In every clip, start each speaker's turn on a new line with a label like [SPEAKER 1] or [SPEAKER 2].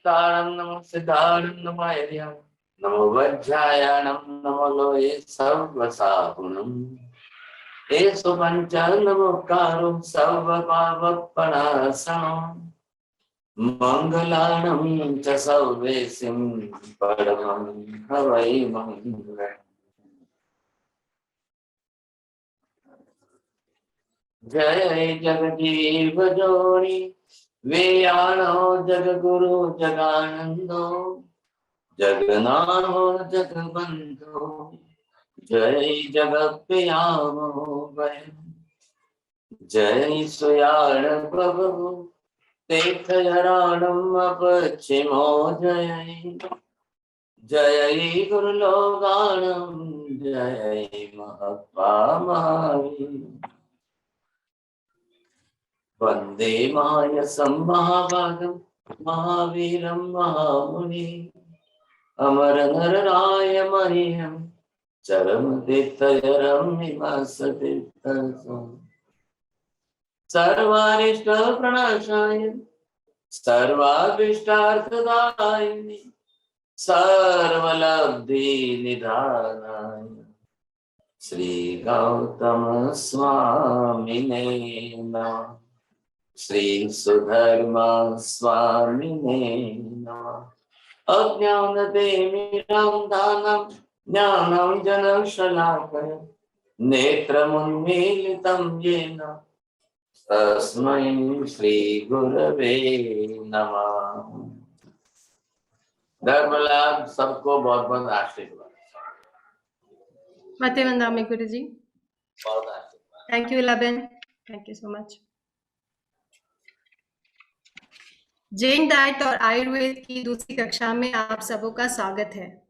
[SPEAKER 1] सिद्धारं नमो सिद्धारं नमो आर्यं नमो वज्रायणं नमो लोये सर्वसाहुनं एषु पञ्चनमोक्तारो सर्वपापप्रणाशनं मंगलानं च सर्वेसिं परमं हवै मंगलम्। जय जगजीव जोनि वेयाणो जगगुरु जगानंदो जगनाथो जगबंधो जय जगत्प्रियामो वयम्। जय सुयाण प्रभु तीर्थहरणम् अपचिमो जय जय गुरुलोगाणं जय महात्मा महावीर वंदे मायसं महाभागं महावीरं महामुनि अमर नरराय मह्यं चरमतीर्थहरं निवासतीर्थं सर्वारिष्टप्रणशाय सर्वाभीष्टार्थदायिने सर्वलब्धिनिधानाय श्री गौतम स्वामिने नमः। श्री सुधर्मा स्वामिने नमः। अज्ञानतिमिरं दानं ज्ञानं जनशलाकया नेत्रमुन्मीलितं येन तस्मै श्री गुरवे नमः। धर्मलाभ सबको बहुत बहुत आशीर्वाद।
[SPEAKER 2] Matevandami Guruji.
[SPEAKER 1] बहुत आशीर्वाद।
[SPEAKER 2] Thank you, Laben. Thank you so much. Jain diet और आयुर्वेद की दूसरी कक्षा में आप सबों का स्वागत है।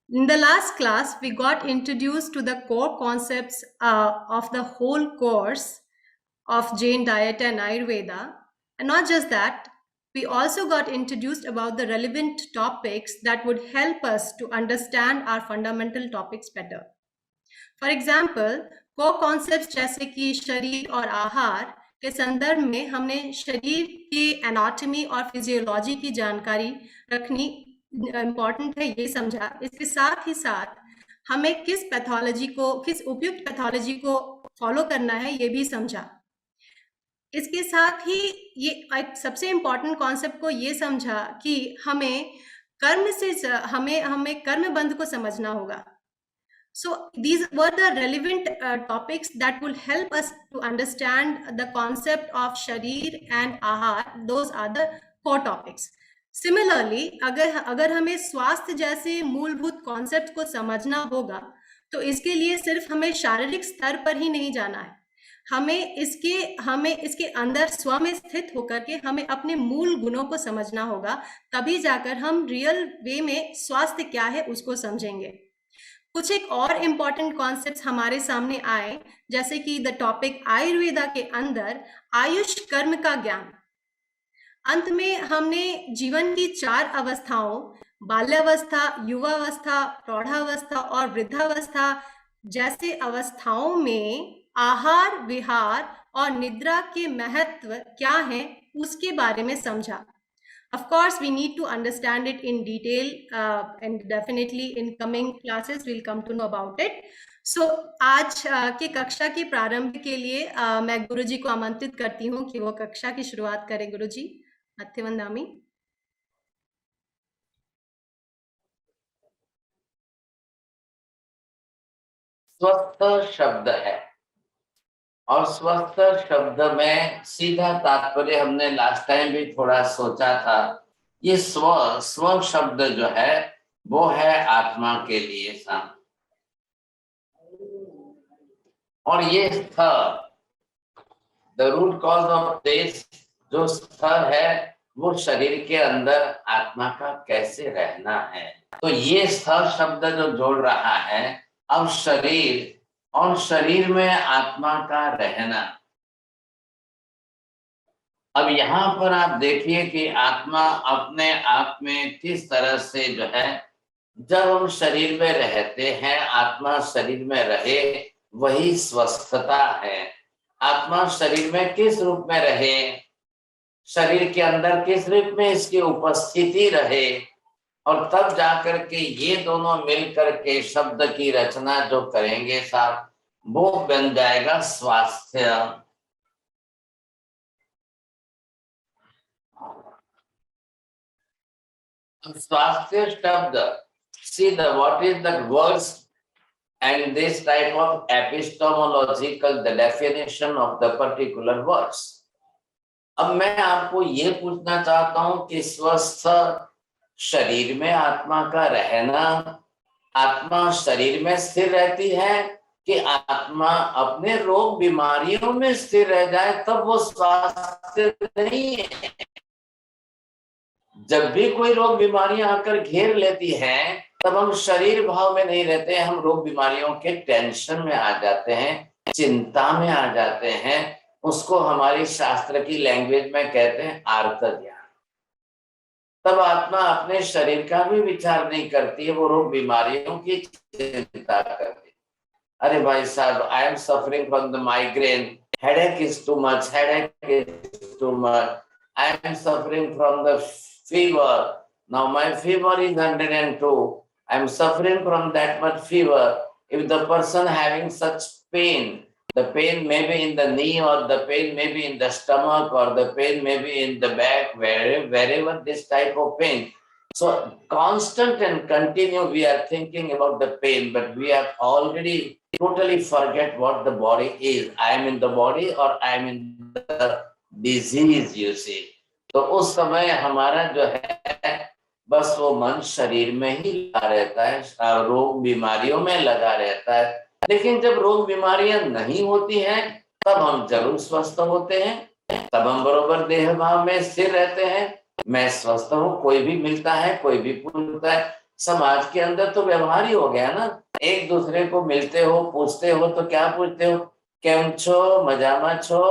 [SPEAKER 2] In the last class, we got introduced to the core concepts of the whole course of Jain diet and Ayurveda. And not just that, we also got introduced about the relevant topics that would help us to understand our fundamental topics better. For example, core concepts जैसे कि शरीर और आहार के संदर्भ में हमने शरीर की एनाटॉमी और फिजियोलॉजी की जानकारी रखनी इम्पॉर्टेंट है, ये समझा। इसके साथ ही साथ हमें किस उपयुक्त पैथोलॉजी को फॉलो करना है, ये भी समझा। इसके साथ ही ये एक सबसे इम्पॉर्टेंट कॉन्सेप्ट को ये समझा कि हमें कर्म बंध को समझना होगा। So these were the relevant topics that will help us to understand the concept of sharir and ahar. Those are the core topics. Similarly, अगर हमें स्वास्थ्य जैसे मूलभूत कॉन्सेप्ट को समझना होगा तो इसके लिए सिर्फ हमें शारीरिक स्तर पर ही नहीं जाना है, हमें इसके अंदर स्व में स्थित होकर के हमें अपने मूल गुणों को समझना होगा, तभी जाकर हम रियल वे में स्वास्थ्य क्या है उसको समझेंगे। कुछ एक और इम्पॉर्टेंट कॉन्सेप्ट्स हमारे सामने आए, जैसे कि द टॉपिक आयुर्वेदा के अंदर आयुष कर्म का ज्ञान। अंत में हमने जीवन की 4 अवस्थाओं, बाल्यावस्था, युवावस्था, प्रौढ़ावस्था और वृद्धावस्था जैसे अवस्थाओं में आहार, विहार और निद्रा के महत्व क्या है उसके बारे में समझा। Of course, we need to understand it in detail and definitely in coming classes we'll come to know about it. So, आज के कक्षा के प्रारंभ के लिए मैं गुरुजी को आमंत्रित करती हूँ कि वो कक्षा की शुरुआत करें। गुरुजी, मत्थेवंदामी।
[SPEAKER 1] स्वस्थ शब्द है और स्वस्थ शब्द में सीधा तात्पर्य हमने लास्ट टाइम भी थोड़ा सोचा था। ये स्व शब्द जो है वो है आत्मा के लिए शांत, और ये स्थ, the root cause of this जो स्थ है वो शरीर के अंदर आत्मा का कैसे रहना है। तो ये स्थ शब्द जो जोड़ रहा है अब शरीर और शरीर में आत्मा का रहना। अब यहाँ पर आप देखिए कि आत्मा अपने आप में किस तरह से जो है, जब हम शरीर में रहते हैं, आत्मा शरीर में रहे वही स्वस्थता है। आत्मा शरीर में किस रूप में रहे, शरीर के अंदर किस रूप में इसकी उपस्थिति रहे, और तब जाकर के ये दोनों मिल करके शब्द की रचना जो करेंगे साहब, वो बन जाएगा स्वास्थ्य। स्वास्थ्य शब्द, see the what is the words and this type of epistemological the definition of the particular words. अब मैं आपको ये पूछना चाहता हूं कि स्वस्थ शरीर में आत्मा का रहना, आत्मा शरीर में स्थिर रहती है कि आत्मा अपने रोग बीमारियों में स्थिर रह जाए तब वो स्वास्थ्य नहीं है। जब भी कोई रोग बीमारियां आकर घेर लेती हैं तब हम शरीर भाव में नहीं रहते, हम रोग बीमारियों के टेंशन में आ जाते हैं, चिंता में आ जाते हैं। उसको हमारी शास्त्र की लैंग्वेज में कहते हैं आर्त ध्यान। तब आत्मा अपने शरीर का भी विचार नहीं करती है, वो रोग बीमारियों की चिंता करती है। अरे भाई साहब, I am suffering from the migraine, headache is too much, headache is too much, I am suffering from the fever, now my fever is 102, I am suffering from that much fever. If the person having such pain, the pain may be in the knee, or the pain may be in the stomach, or the pain may be in the back, wherever this type of pain. So constant and continue we are thinking about the pain, but we have already totally forget what the body is. I am in the body or I am in the disease, you see. तो उस समय हमारा जो है बस वो मन शरीर में ही लगा रहता है, रोग बीमारियों में लगा रहता है। लेकिन जब रोग बीमारियां नहीं होती हैं तब हम जरूर स्वस्थ होते हैं, तब हम बरोबर देह भाव में स्थिर रहते हैं। मैं स्वस्थ हूँ, कोई भी मिलता है, कोई भी पूछता है। समाज के अंदर तो व्यवहार ही हो गया ना, एक दूसरे को मिलते हो, पूछते हो तो क्या पूछते हो, केम छो, मजामा छो,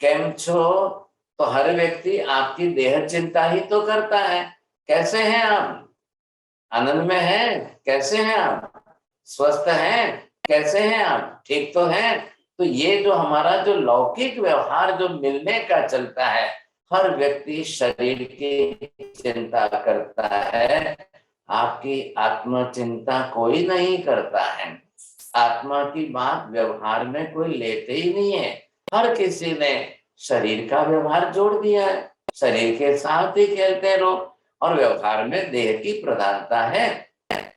[SPEAKER 1] केम छो। तो हर व्यक्ति आपकी देह चिंता ही तो करता है। कैसे हैं आप, आनंद में हैं, कैसे हैं आप, स्वस्थ हैं, कैसे हैं आप, ठीक तो हैं। तो ये जो हमारा जो लौकिक व्यवहार जो मिलने का चलता है, हर व्यक्ति शरीर की चिंता करता है, आपकी आत्म चिंता कोई नहीं करता है। आत्मा की बात व्यवहार में कोई लेते ही नहीं है। हर किसी ने शरीर का व्यवहार जोड़ दिया है, शरीर के साथ ही खेलते रहो, और व्यवहार में देह की प्रधानता है।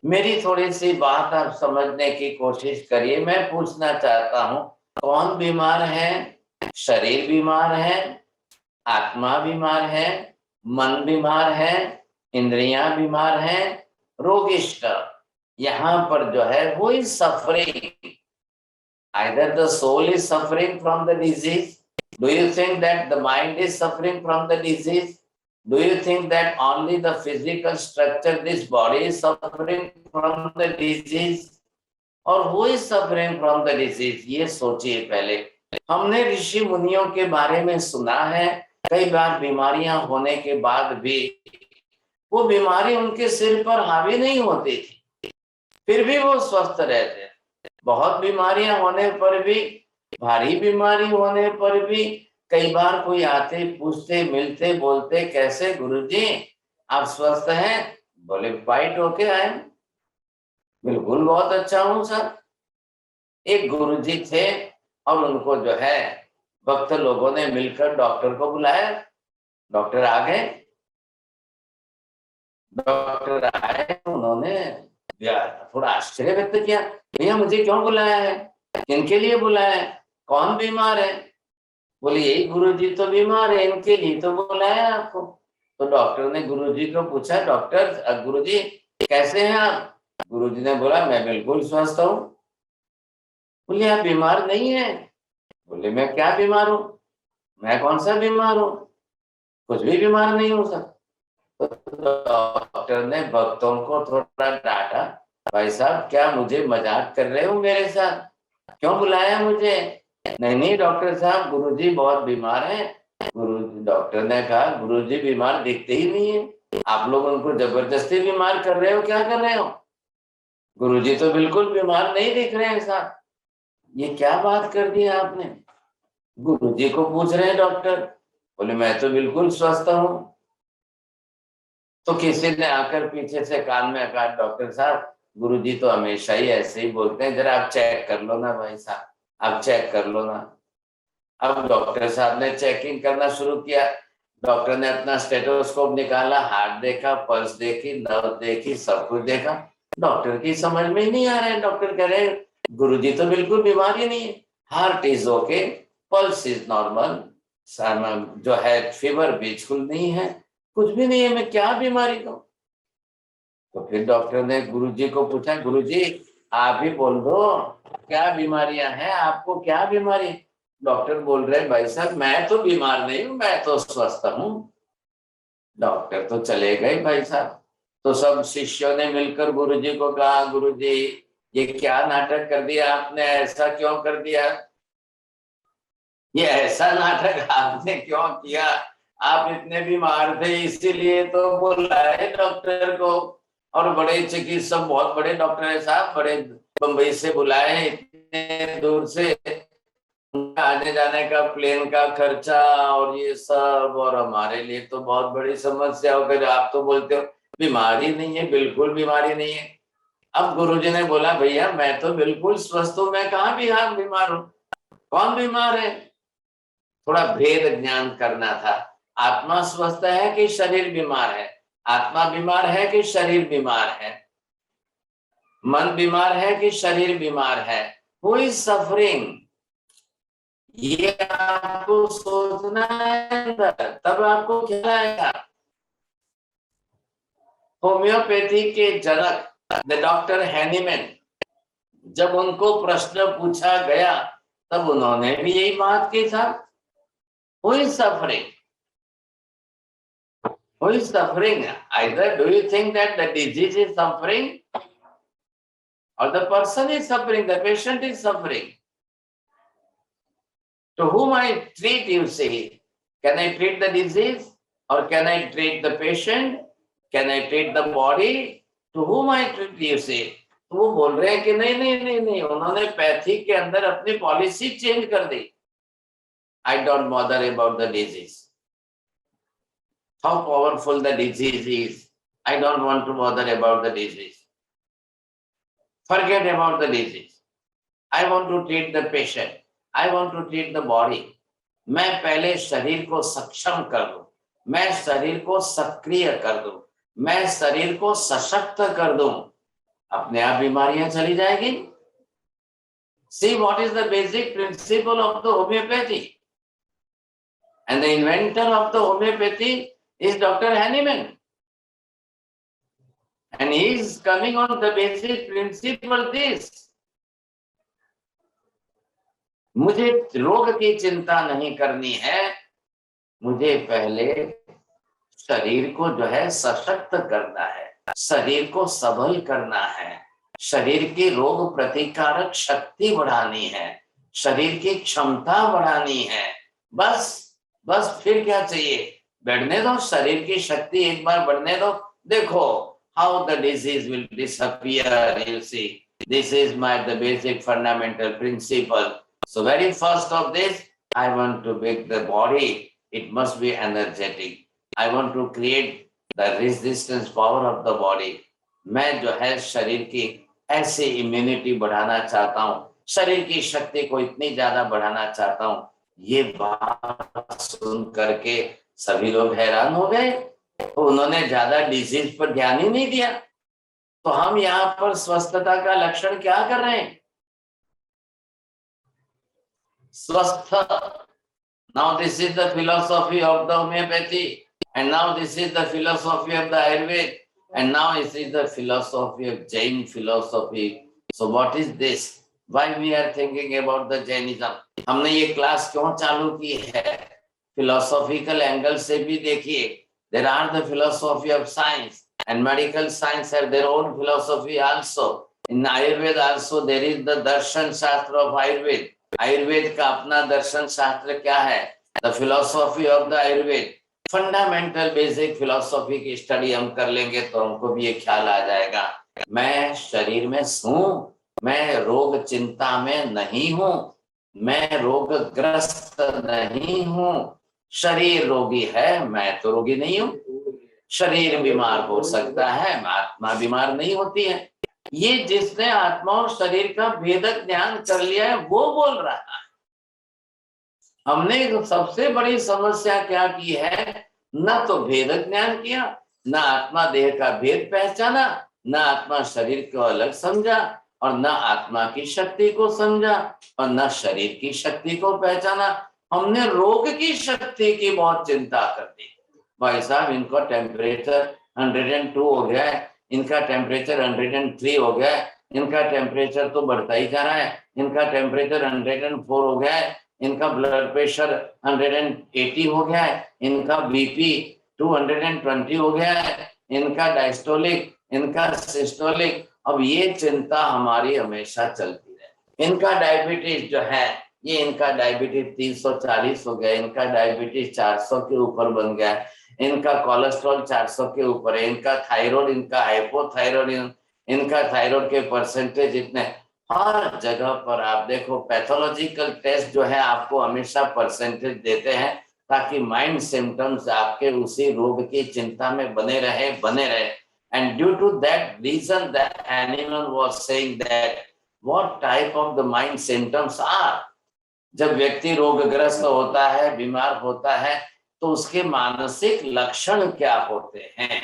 [SPEAKER 1] मेरी थोड़ी सी बात आप समझने की कोशिश करिए। मैं पूछना चाहता हूं, कौन बीमार है? शरीर बीमार है, आत्मा बीमार है, मन बीमार है, इंद्रियां बीमार है, रोगिष्ट। यहाँ पर जो है वो is suffering, either the soul is suffering from the disease. Do you think that the mind is suffering from the disease? Do you think that only the physical structure, this body is suffering from the disease? Or who is suffering from the disease? ये सोचिए पहले। हमने ऋषि मुनियों के बारे में सुना है, कई बार बीमारियां होने के बाद भी वो बीमारी उनके सिर पर हावी नहीं होती थी, फिर भी वो स्वस्थ रहते। बहुत बीमारियां होने पर भी, भारी बीमारी होने पर भी कई बार कोई आते, पूछते, मिलते, बोलते, कैसे गुरुजी आप स्वस्थ हैं? बोले फाइट होके आए, बिल्कुल बहुत अच्छा हूं सर। एक गुरुजी थे और उनको जो है भक्त लोगों ने मिलकर डॉक्टर को बुलाया। डॉक्टर आ गए, डॉक्टर आए, उन्होंने थोड़ा आश्चर्य व्यक्त किया, भैया मुझे क्यों बुलाया है, किनके लिए बुलाया है, कौन बीमार है? बोले यही गुरुजी तो बीमार है, इनके लिए तो बुलाया आपको। तो डॉक्टर ने गुरुजी को पूछा, डॉक्टर गुरुजी कैसे हैं आप? गुरुजी ने बोला मैं बिल्कुल स्वस्थ हूँ। बोले आप बीमार नहीं है? बोले मैं क्या बीमार हूँ, मैं कौन सा बीमार हूँ, कुछ भी बीमार नहीं हूँ सर। तो डॉक्टर ने भक्तों को थोड़ा डांटा, भाई साहब क्या मुझे मजाक कर रहे हो मेरे साथ, क्यों बुलाया मुझे? नहीं नहीं डॉक्टर साहब, गुरुजी बहुत बीमार हैं। डॉक्टर ने कहा गुरुजी बीमार दिखते ही नहीं है, आप लोग उनको जबरदस्ती बीमार कर रहे हो, क्या कर रहे हो? गुरुजी तो बिल्कुल बीमार नहीं दिख रहे हैं साहब। ये क्या बात कर दी आपने? गुरुजी को पूछ रहे हैं डॉक्टर, बोले मैं तो बिल्कुल स्वस्थ हूँ। तो किसी ने आकर पीछे से कान में कहा, डॉक्टर साहब गुरुजी तो हमेशा ही ऐसे ही बोलते हैं, जरा आप चेक कर लो ना भाई साहब, आप चेक कर लो ना। अब डॉक्टर साहब ने चेकिंग करना शुरू किया। डॉक्टर ने अपना स्टेथोस्कोप निकाला, हार्ट देखा, पल्स देखी, नर्व देखी, सब कुछ देखा। डॉक्टर की समझ में ही नहीं आ रहा है। डॉक्टर कह रहे गुरुजी तो बिल्कुल बीमार ही नहीं है, heart is okay, pulse is normal, जो है फीवर बिल्कुल नहीं है, कुछ भी नहीं है, मैं क्या बीमारी दूं। तो फिर डॉक्टर ने गुरुजी को पूछा, गुरुजी आप ही बोल दो क्या बीमारियां हैं, आपको क्या बीमारी। डॉक्टर बोल रहे भाई साहब मैं तो बीमार नहीं हूं, मैं तो स्वस्थ हूं। डॉक्टर तो चले गए भाई साहब। तो सब शिष्यों ने मिलकर गुरुजी को कहा, गुरुजी ये क्या नाटक कर दिया आपने, ऐसा क्यों कर दिया, ये ऐसा नाटक आपने क्यों किया, आप इतने बीमार थे इसीलिए तो बोला है डॉक्टर को। और बड़े चिकित्सक, बहुत बड़े डॉक्टर है साहब, बड़े बंबई से बुलाए हैं, इतने दूर से, आने जाने का प्लेन का खर्चा और ये सब, और हमारे लिए तो बहुत बड़ी समस्या हो गई। आप तो बोलते हो बीमारी नहीं है, बिल्कुल बीमारी नहीं है। अब गुरुजी ने बोला भैया मैं तो बिल्कुल स्वस्थ हूँ, मैं कहाँ बीमार हूँ, कौन बीमार है। थोड़ा भेद ज्ञान करना था। आत्मा स्वस्थ है कि शरीर बीमार है, आत्मा बीमार है कि शरीर बीमार है, मन बीमार है कि शरीर बीमार है, हु इज सफरिंग, ये आपको सोचना है, तब आपको ख्याल आएगा। होम्योपैथी के जनक द डॉक्टर हैनीमैन, जब उनको प्रश्न पूछा गया तब उन्होंने भी यही बात की था, who is suffering, who is suffering? Either do you think that the disease is suffering or the person is suffering, the patient is suffering? To whom I treat, you say? Can I treat the disease or can I treat the patient? Can I treat the body? To whom I treat, you say? तो वो बोल रहे हैं कि नहीं नहीं नहीं नहीं, उन्होंने पैथी के अंदर अपनी पॉलिसी चेंज कर दी। I don't bother about the disease. How powerful the disease is, I don't want to bother about the disease. Forget about the disease. I want to treat the patient. I want to treat the body. मैं पहले शरीर को सक्षम कर दूं, मैं शरीर को सक्रिय कर दूं, मैं शरीर को सशक्त कर दूं, अपने आप बीमारियां चली जाएगी। See what is the basic principle of the homeopathy. And the inventor of the homeopathy is Dr. Hahnemann. And he is coming on the basic principle this. मुझे रोग की चिंता नहीं करनी है, मुझे पहले शरीर को जो है सशक्त करना है, शरीर को सबल करना है, शरीर की रोग प्रतिकारक शक्ति बढ़ानी है, शरीर की क्षमता बढ़ानी है। बस बस फिर क्या चाहिए, बढ़ने दो, शरीर की शक्ति एक बार बढ़ने दो, देखो how the disease will disappear, you see this is my the basic fundamental principle. So very first of this, I want to make the body, it must be energetic. I want to create the resistance power of the body. मैं जो है शरीर की ऐसी immunity बढ़ाना चाहता हूँ, शरीर की शक्ति को इतनी ज्यादा बढ़ाना चाहता हूँ। ये बात सुन करके सभी लोग हैरान हो गए, तो उन्होंने ज्यादा डिजीज पर ध्यान ही नहीं दिया। तो हम यहाँ पर स्वस्थता का लक्षण क्या कर रहे हैं, स्वस्थ। Now this is the philosophy of the homeopathy, and now this is the philosophy of the Ayurveda, and now this is the philosophy of Jain philosophy. So what is this? Why we are thinking about the Jainism? हमने ये class क्यों चालू की है? Philosophical angle से भी देखिए, there are the philosophy of science, and medical science have their own philosophy also. In Ayurveda also there is the Darshan Shastra of Ayurveda. Ayurveda का अपना दर्शन शास्त्र क्या है, the philosophy of the Ayurveda. Fundamental basic philosophy की study हम कर लेंगे तो हमको भी ये ख्याल आ जाएगा, मैं शरीर में हूं, मैं रोग चिंता में नहीं हूं, मैं रोगग्रस्त नहीं हूं, शरीर रोगी है, मैं तो रोगी नहीं हूं। शरीर बीमार हो सकता है, आत्मा बीमार नहीं होती है। ये जिसने आत्मा और शरीर का भेदक ज्ञान कर लिया है वो बोल रहा है। हमने सबसे बड़ी समस्या क्या की है, न तो भेदक ज्ञान किया, न आत्मा देह का भेद पहचाना, न आत्मा शरीर को अलग समझा, और न आत्मा की शक्ति को समझा, और न शरीर की शक्ति को पहचाना। हमने रोग की शक्ति की बहुत चिंता कर दी। भाई साहब, इनका टेम्परेचर 102 हो गया है, इनका टेम्परेचर 103 हो गया है, इनका टेम्परेचर तो बढ़ता ही जा रहा है, इनका टेम्परेचर 104 हो गया है, इनका ब्लड प्रेशर 180 हो गया है, इनका बीपी 220 हो गया है, इनका डायस्टोलिक, इनका सिस्टोलिक। अब ये चिंता हमारी हमेशा चलती है। इनका डायबिटीज जो है, ये इनका डायबिटीज 340 हो गया, इनका डायबिटीज 400 के ऊपर बन गया, इनका कोलेस्ट्रॉल 400 के ऊपर है, इनका थायराइड, इनका हाइपोथायराइड, इनका थायराइड के परसेंटेज इतने। हर जगह पर आप देखो, पैथोलॉजिकल टेस्ट जो है आपको हमेशा परसेंटेज देते हैं ताकि माइंड सिम्टम्स आपके उसी रोग की चिंता में बने रहे। And due to that reason, that animal was saying that what type of the mind symptoms are. जब व्यक्ति रोगग्रस्त होता है, बीमार होता है, तो उसके मानसिक लक्षण क्या होते हैं,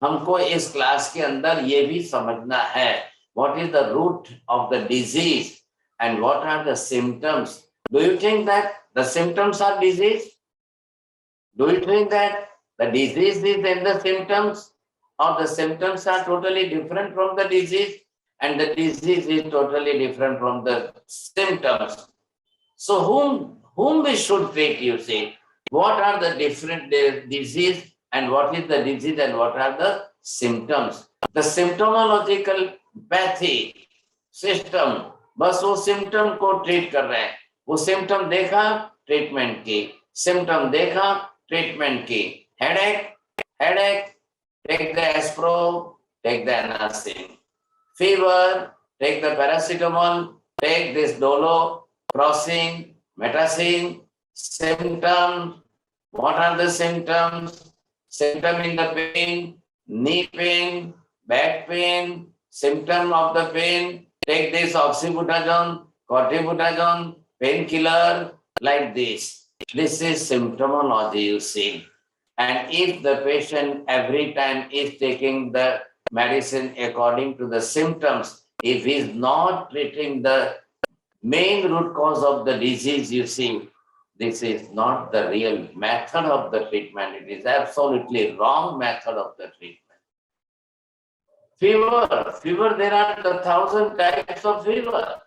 [SPEAKER 1] हमको इस क्लास के अंदर ये भी समझना है। What is the root of the disease and what are the symptoms? Do you think that the symptoms are disease? Do you think that the disease is in the symptoms, or the symptoms are totally different from the disease and the disease is totally different from the symptoms? So whom we should treat, you see? What are the different disease and what is the disease and what are the symptoms? The symptomological pathy system बस वो symptom को treat कर रहे हैं। वो symptom देखा, treatment की, symptom देखा, ट्रीटमेंट की। Headache, take the Aspro, take the Anacin. Fever, take the paracetamol, take this Dolo, Crocin, Metacin. Symptoms, what are the symptoms? Symptom in the pain, knee pain, back pain, symptom of the pain, take this oxybutazone, cortibutazone, painkiller, like this. This is symptomology, you see. And if the patient every time is taking the medicine according to the symptoms, if he is not treating the main root cause of the disease, you see, this is not the real method of the treatment. It is absolutely wrong method of the treatment. Fever, there are 1,000 types of fever.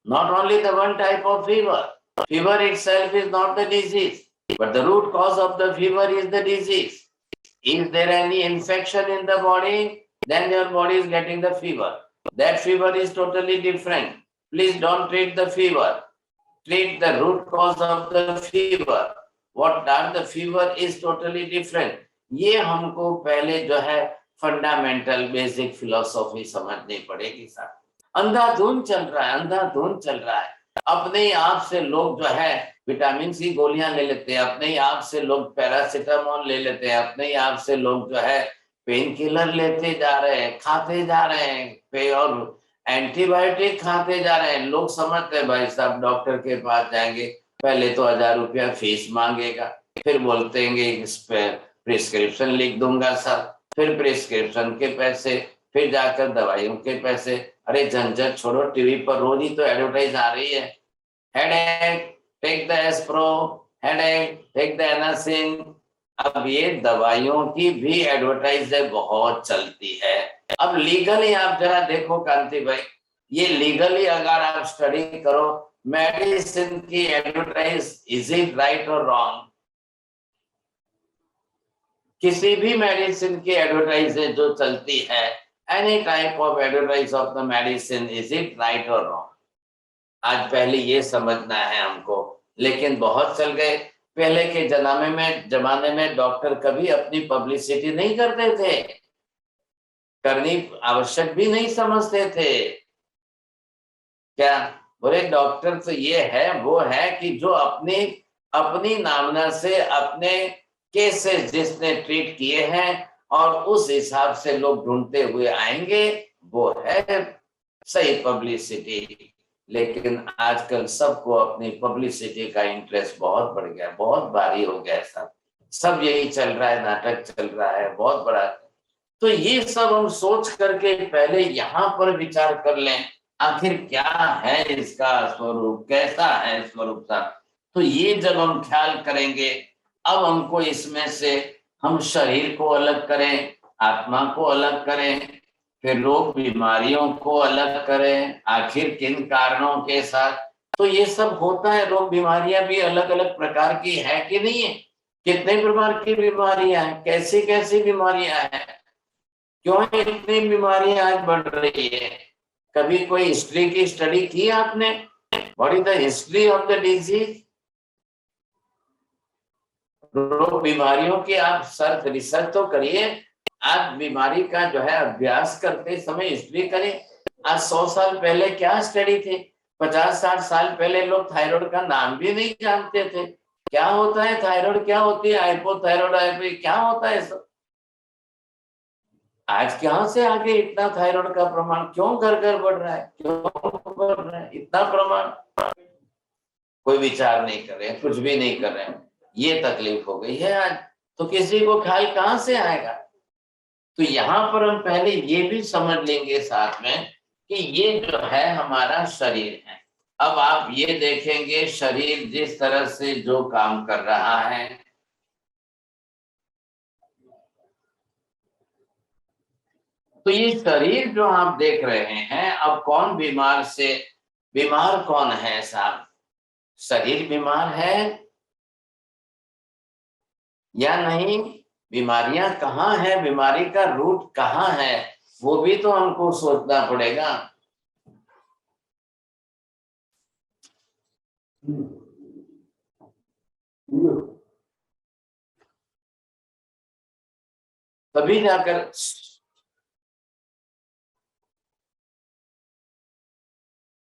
[SPEAKER 1] Not only the one type of fever. Fever itself is not the disease, but the root cause of the fever is the disease. Is there any infection in the body? Then your body is getting the fever. That fever is totally different. Please don't treat the fever. Treat the root cause of the fever. What are the fever is totally different. ये हमको पहले जो है fundamental basic philosophy समझनी पड़ेगी साहब। अंधाधुंध चल रहा है। अपने आप से लोग जो है विटामिन सी गोलियां ले लेते हैं, अपने आप से लोग पैरासीटामोल ले लेते हैं, अपने आप से लोग जो है पेन किलर लेते जा रहे हैं, खाते जा रहे हैं, और एंटीबायोटिक खाते जा रहे हैं। लोग समझते हैं भाई साहब डॉक्टर के पास जाएंगे, पहले तो 1000 रुपया फीस मांगेगा, फिर बोलते हैं इस पे प्रिस्क्रिप्शन लिख दूंगा सर, फिर प्रिस्क्रिप्शन के पैसे, फिर जाकर दवाइयों के पैसे। अरे झंझट छोड़ो, टीवी पर रोज ही तो एडवर्टाइज आ रही है। Headache, take the Aspro, headache, take the Anacin. अब ये दवाइयों की भी एडवर्टाइज बहुत चलती है। अब लीगली आप जरा देखो कांति भाई, ये लीगली अगर आप स्टडी करो मेडिसिन की एडवर्टाइज, इज इट राइट और रॉन्ग? किसी भी मेडिसिन की एडवर्टाइज जो चलती है, any type of advertise of the medicine, is it right और रॉन्ग? आज पहले ये समझना है हमको। लेकिन बहुत चल गए। पहले के जमाने में डॉक्टर कभी अपनी पब्लिसिटी नहीं करते थे, करनी आवश्यक भी नहीं समझते थे। क्या बोले, डॉक्टर तो ये है वो है कि जो अपनी अपनी नामना से अपने केसेस जिसने ट्रीट किए हैं और उस हिसाब से लोग ढूंढते हुए आएंगे, वो है सही पब्लिसिटी। लेकिन आजकल सबको अपनी पब्लिसिटी का इंटरेस्ट बहुत बढ़ गया, बहुत भारी हो गया है। सब यही चल रहा है, नाटक चल रहा है बहुत बड़ा। तो ये सब हम सोच करके पहले यहाँ पर विचार कर लें, आखिर क्या है इसका स्वरूप, कैसा है स्वरूप था। तो ये जब हम ख्याल करेंगे, अब हमको इसमें से हम शरीर को अलग करें, आत्मा को अलग करें, फिर रोग बीमारियों को अलग करें, आखिर किन कारणों के साथ। तो ये सब होता है, रोग बीमारियां भी अलग अलग प्रकार की है कि नहीं है, कितने प्रकार की बीमारियां हैं, कैसी कैसी बीमारियां हैं, क्यों इतनी बीमारियां आज बढ़ रही है। कभी कोई हिस्ट्री की स्टडी की आपने? What is the history of the disease? रोग बीमारियों की आप सर्च रिसर्च तो करिए। आप बीमारी का जो है अभ्यास करते समय हिस्ट्री करें। आज 100 साल पहले क्या स्टडी थी, 50-60 साल पहले लोग थायराइड का नाम भी नहीं जानते थे। क्या होता है थायराइड, क्या होती है हाइपोथायराइड, क्या होता है सब। आज कहां से आगे इतना थायराइड का प्रमाण क्यों घर घर बढ़ रहा है, क्यों बढ़ रहा है इतना प्रमाण? कोई विचार नहीं कर रहे, कुछ भी नहीं कर रहे, ये तकलीफ हो गई है आज। तो किसी को ख्याल कहां से आएगा? तो यहाँ पर हम पहले ये भी समझ लेंगे साथ में कि ये जो है हमारा शरीर है। अब आप ये देखेंगे शरीर जिस तरह से जो काम कर रहा है, तो ये शरीर जो आप देख रहे हैं, अब कौन बीमार से बीमार कौन है साहब? शरीर बीमार है या नहीं? बीमारियां कहाँ है, बीमारी का रूट कहाँ है, वो भी तो हमको सोचना पड़ेगा। तभी जाकर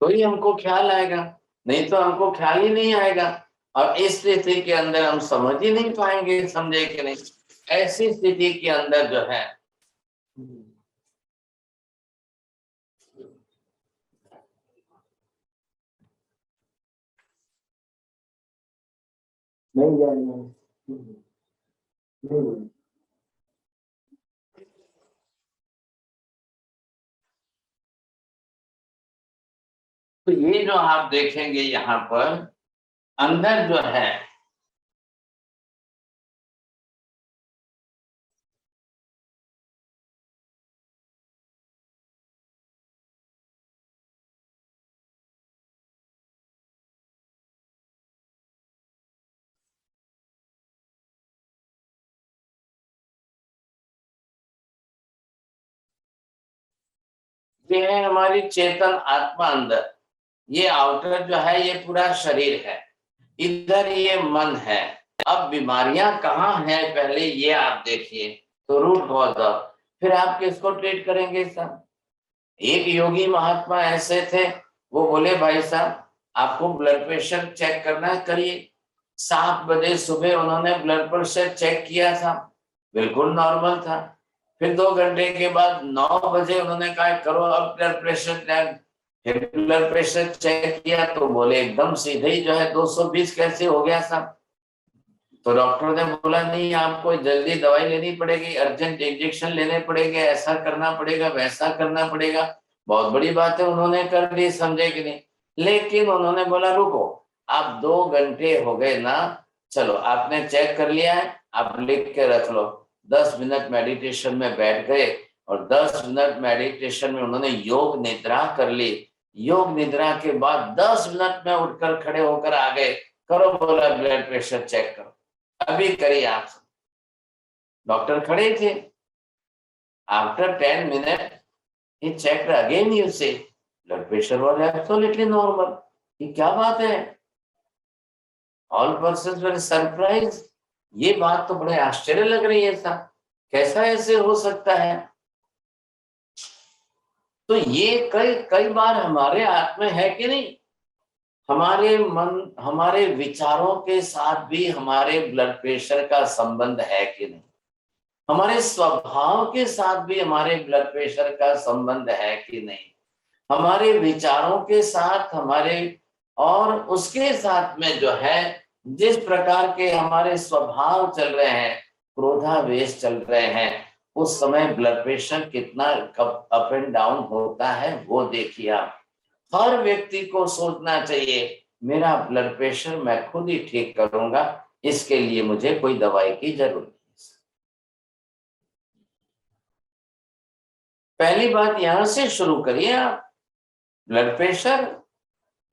[SPEAKER 1] तो ही हमको ख्याल आएगा, नहीं तो हमको ख्याल ही नहीं आएगा। और इस स्थिति के अंदर हम समझ ही नहीं पाएंगे, समझे कि नहीं। ऐसी स्थिति के अंदर जो है नहीं जाएंगे। तो ये जो आप देखेंगे यहाँ पर अंदर जो है, ये है हमारी चेतन आत्मा अंदर, ये आउटर जो है ये पूरा शरीर है, इधर ये मन है। अब बीमारियां कहाँ हैं पहले ये आप देखिए, तो रूट कॉज ऑफ, फिर आप किसको ट्रीट करेंगे सर? एक योगी महात्मा ऐसे थे, वो बोले भाई साहब आपको ब्लड प्रेशर चेक करना है, करिए। 7 बजे सुबह उन्होंने ब्लड प्रेशर चेक किया था, बिल्कुल नॉर्मल था। फिर 2 घंटे के बाद 9 बजे उन्होंने कहा करो अब ब्लड प्रेशर चेक। फिर ब्लड प्रेशर चेक किया तो बोले एकदम सीधे ही जो है 220 कैसे हो गया साहब। तो डॉक्टर ने बोला नहीं आपको जल्दी दवाई लेनी पड़ेगी, अर्जेंट इंजेक्शन लेने पड़ेंगे, ऐसा करना पड़ेगा, वैसा करना पड़ेगा। बहुत बड़ी बात है, उन्होंने कर दी, समझे कि नहीं। लेकिन उन्होंने बोला रुको, आप 2 घंटे हो गए ना, चलो आपने चेक कर लिया है, आप लिख के रख लो। 10 मिनट मेडिटेशन में बैठ गए और 10 मिनट मेडिटेशन में उन्होंने योग निद्रा कर ली। योग निद्रा के बाद 10 मिनट में उठकर खड़े होकर आ गए, करो बोला ब्लड प्रेशर चेक करो, अभी करिए आप। डॉक्टर खड़े थे, after 10 minute he checked again, you say blood pressure was absolutely normal। ये क्या बात है? ऑल पर्सन्स वर सरप्राइज, ये बात तो बड़े आश्चर्य लग रही है साहब, कैसा ऐसे हो सकता है? तो ये कई कई बार हमारे हाथ में है कि नहीं। हमारे मन, हमारे विचारों के साथ भी हमारे ब्लड प्रेशर का संबंध है कि नहीं? हमारे स्वभाव के साथ भी हमारे ब्लड प्रेशर का संबंध है कि नहीं? हमारे विचारों के साथ हमारे, और उसके साथ में जो है जिस प्रकार के हमारे स्वभाव चल रहे हैं, क्रोधावेश चल रहे हैं, उस समय ब्लड प्रेशर कितना अप एंड डाउन होता है वो देखिए आप। हर व्यक्ति को सोचना चाहिए मेरा ब्लड प्रेशर मैं खुद ही ठीक करूंगा, इसके लिए मुझे कोई दवाई की जरूरत नहीं। पहली बात यहां से शुरू करिए आप। ब्लड प्रेशर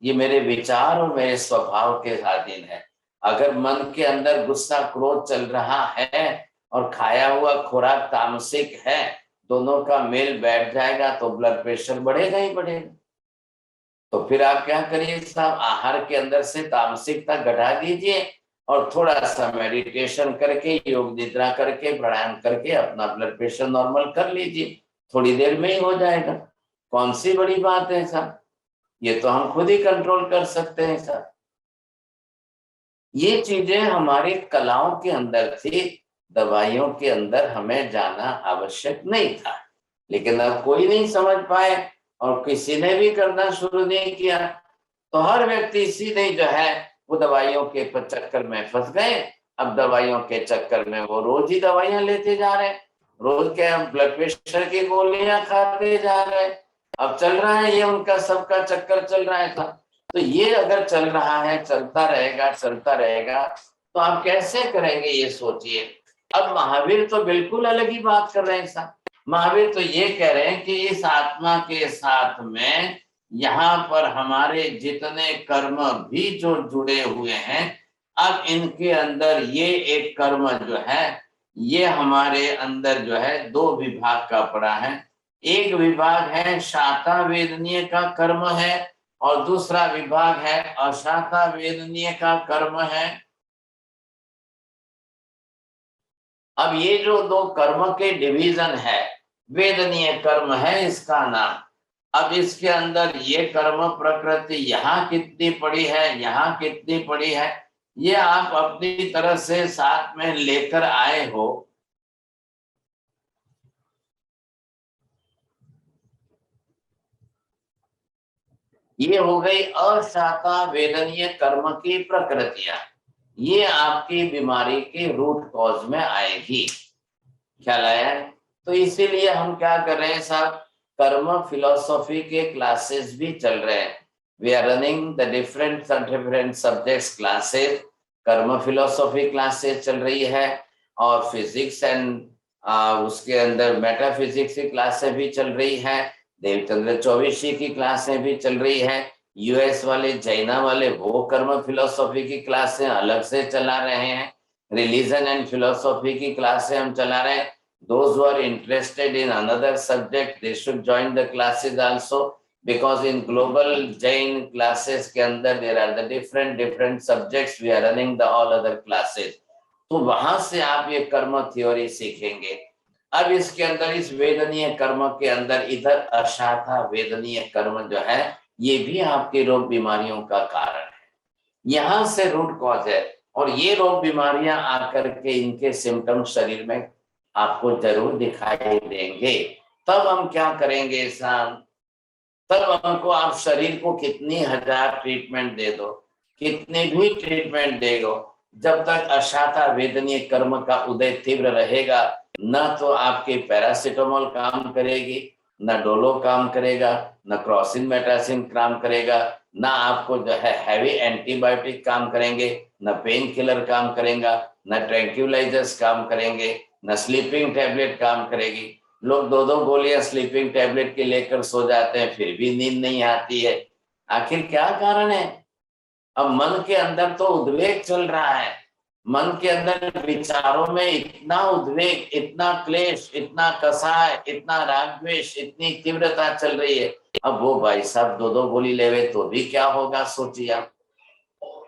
[SPEAKER 1] ये मेरे विचार और मेरे स्वभाव के अधीन है। अगर मन के अंदर गुस्सा क्रोध चल रहा है और खाया हुआ खुराक तामसिक है, दोनों का मेल बैठ जाएगा तो ब्लड प्रेशर बढ़ेगा ही बढ़ेगा। तो फिर आप क्या करिए साहब, आहार के अंदर से तामसिकता घटा दीजिए और थोड़ा सा मेडिटेशन करके, योग निद्रा करके, प्राणायाम करके अपना ब्लड प्रेशर नॉर्मल कर लीजिए, थोड़ी देर में ही हो जाएगा। कौन सी बड़ी बात है साहब, ये तो हम खुद ही कंट्रोल कर सकते हैं साहब। ये चीजें हमारी कलाओं के अंदर थी, दवाइयों के अंदर हमें जाना आवश्यक नहीं था, लेकिन अब कोई नहीं समझ पाए और किसी ने भी करना शुरू नहीं किया, तो हर व्यक्ति सीधे जो है वो दवाइयों के चक्कर में फंस गए। अब दवाइयों के चक्कर में वो रोज ही दवाइयां लेते जा रहे हैं, रोज के ब्लड प्रेशर की गोलियां खाते जा रहे हैं। अब चल रहा है ये उनका सबका चक्कर चल रहा है था। तो ये अगर चल रहा है, चलता रहेगा तो आप कैसे करेंगे ये सोचिए। अब महावीर तो बिल्कुल अलग ही बात कर रहे हैं साहब। महावीर तो ये कह रहे हैं कि इस आत्मा के साथ में यहाँ पर हमारे जितने कर्म भी जो जुड़े हुए हैं, अब इनके अंदर ये एक कर्म जो है, ये हमारे अंदर जो है दो विभाग का पड़ा है। एक विभाग है शाता वेदनीय का कर्म है और दूसरा विभाग है अशाता वेदनीय का कर्म है। अब ये जो दो कर्म के डिवीजन है, वेदनीय कर्म है इसका नाम। अब इसके अंदर ये कर्म प्रकृति यहाँ कितनी पड़ी है, यहाँ कितनी पड़ी है, ये आप अपनी तरह से साथ में लेकर आए हो। ये हो गई अशाता वेदनीय कर्म की प्रकृतियां, ये आपकी बीमारी के रूट कॉज में आएगी। ख्याल आया है? तो इसीलिए हम क्या कर रहे हैं साहब, कर्म फिलोसॉफी के क्लासेस भी चल रहे हैं। We are running the different subjects classes. Karma philosophy classes चल रही है और फिजिक्स एंड उसके अंदर मेटाफिजिक्स की क्लासें भी चल रही है। देवचंद्र चौबीसी की क्लासें भी चल रही है। यूएस वाले, चाइना वाले वो कर्म फिलोसॉफी की क्लासें अलग से चला रहे हैं। रिलीजन एंड फिलोसॉफी की क्लासें हम चला रहे हैं। Those who are interested in another subject, they should join the classes also, because in global Jain classes के अंदर there are the different subjects, we are running the all other classes। तो वहां से आप ये कर्म थ्योरी सीखेंगे। अब इसके अंदर इस वेदनीय कर्म के अंदर इधर अशाखा वेदनीय कर्म जो है, ये भी आपके रोग बीमारियों का कारण है, यहाँ से रूट कॉज है। और ये रोग बीमारियां आकर के इनके सिम्टम शरीर में आपको जरूर दिखाई देंगे। तब हम क्या करेंगे साहब, तब हमको आप शरीर को कितनी हजार ट्रीटमेंट दे दो, कितने भी ट्रीटमेंट दे दो, जब तक अशाता वेदनीय कर्म का उदय तीव्र रहेगा, न तो आपके पैरासिटामोल काम करेगी, न डोलो काम करेगा, न क्रॉसिन मेटासिन काम करेगा, न आपको जो है हैवी एंटीबायोटिक काम करेंगे, न पेन किलर काम करेगा, न ट्रैंक्यूलाइजर्स काम करेंगे, न स्लीपिंग टैबलेट काम करेगी। लोग दो दो गोलियां स्लीपिंग टैबलेट के लेकर सो जाते हैं, फिर भी नींद नहीं आती है। आखिर क्या कारण है? अब मन के अंदर तो उद्वेग चल रहा है, मन के अंदर विचारों में इतना उद्वेग, इतना क्लेश, इतना कसाय, इतना राग द्वेष, इतनी तीव्रता चल रही है। अब वो भाई साहब दो दो गोली लेवे तो भी क्या होगा, सोचिए आप।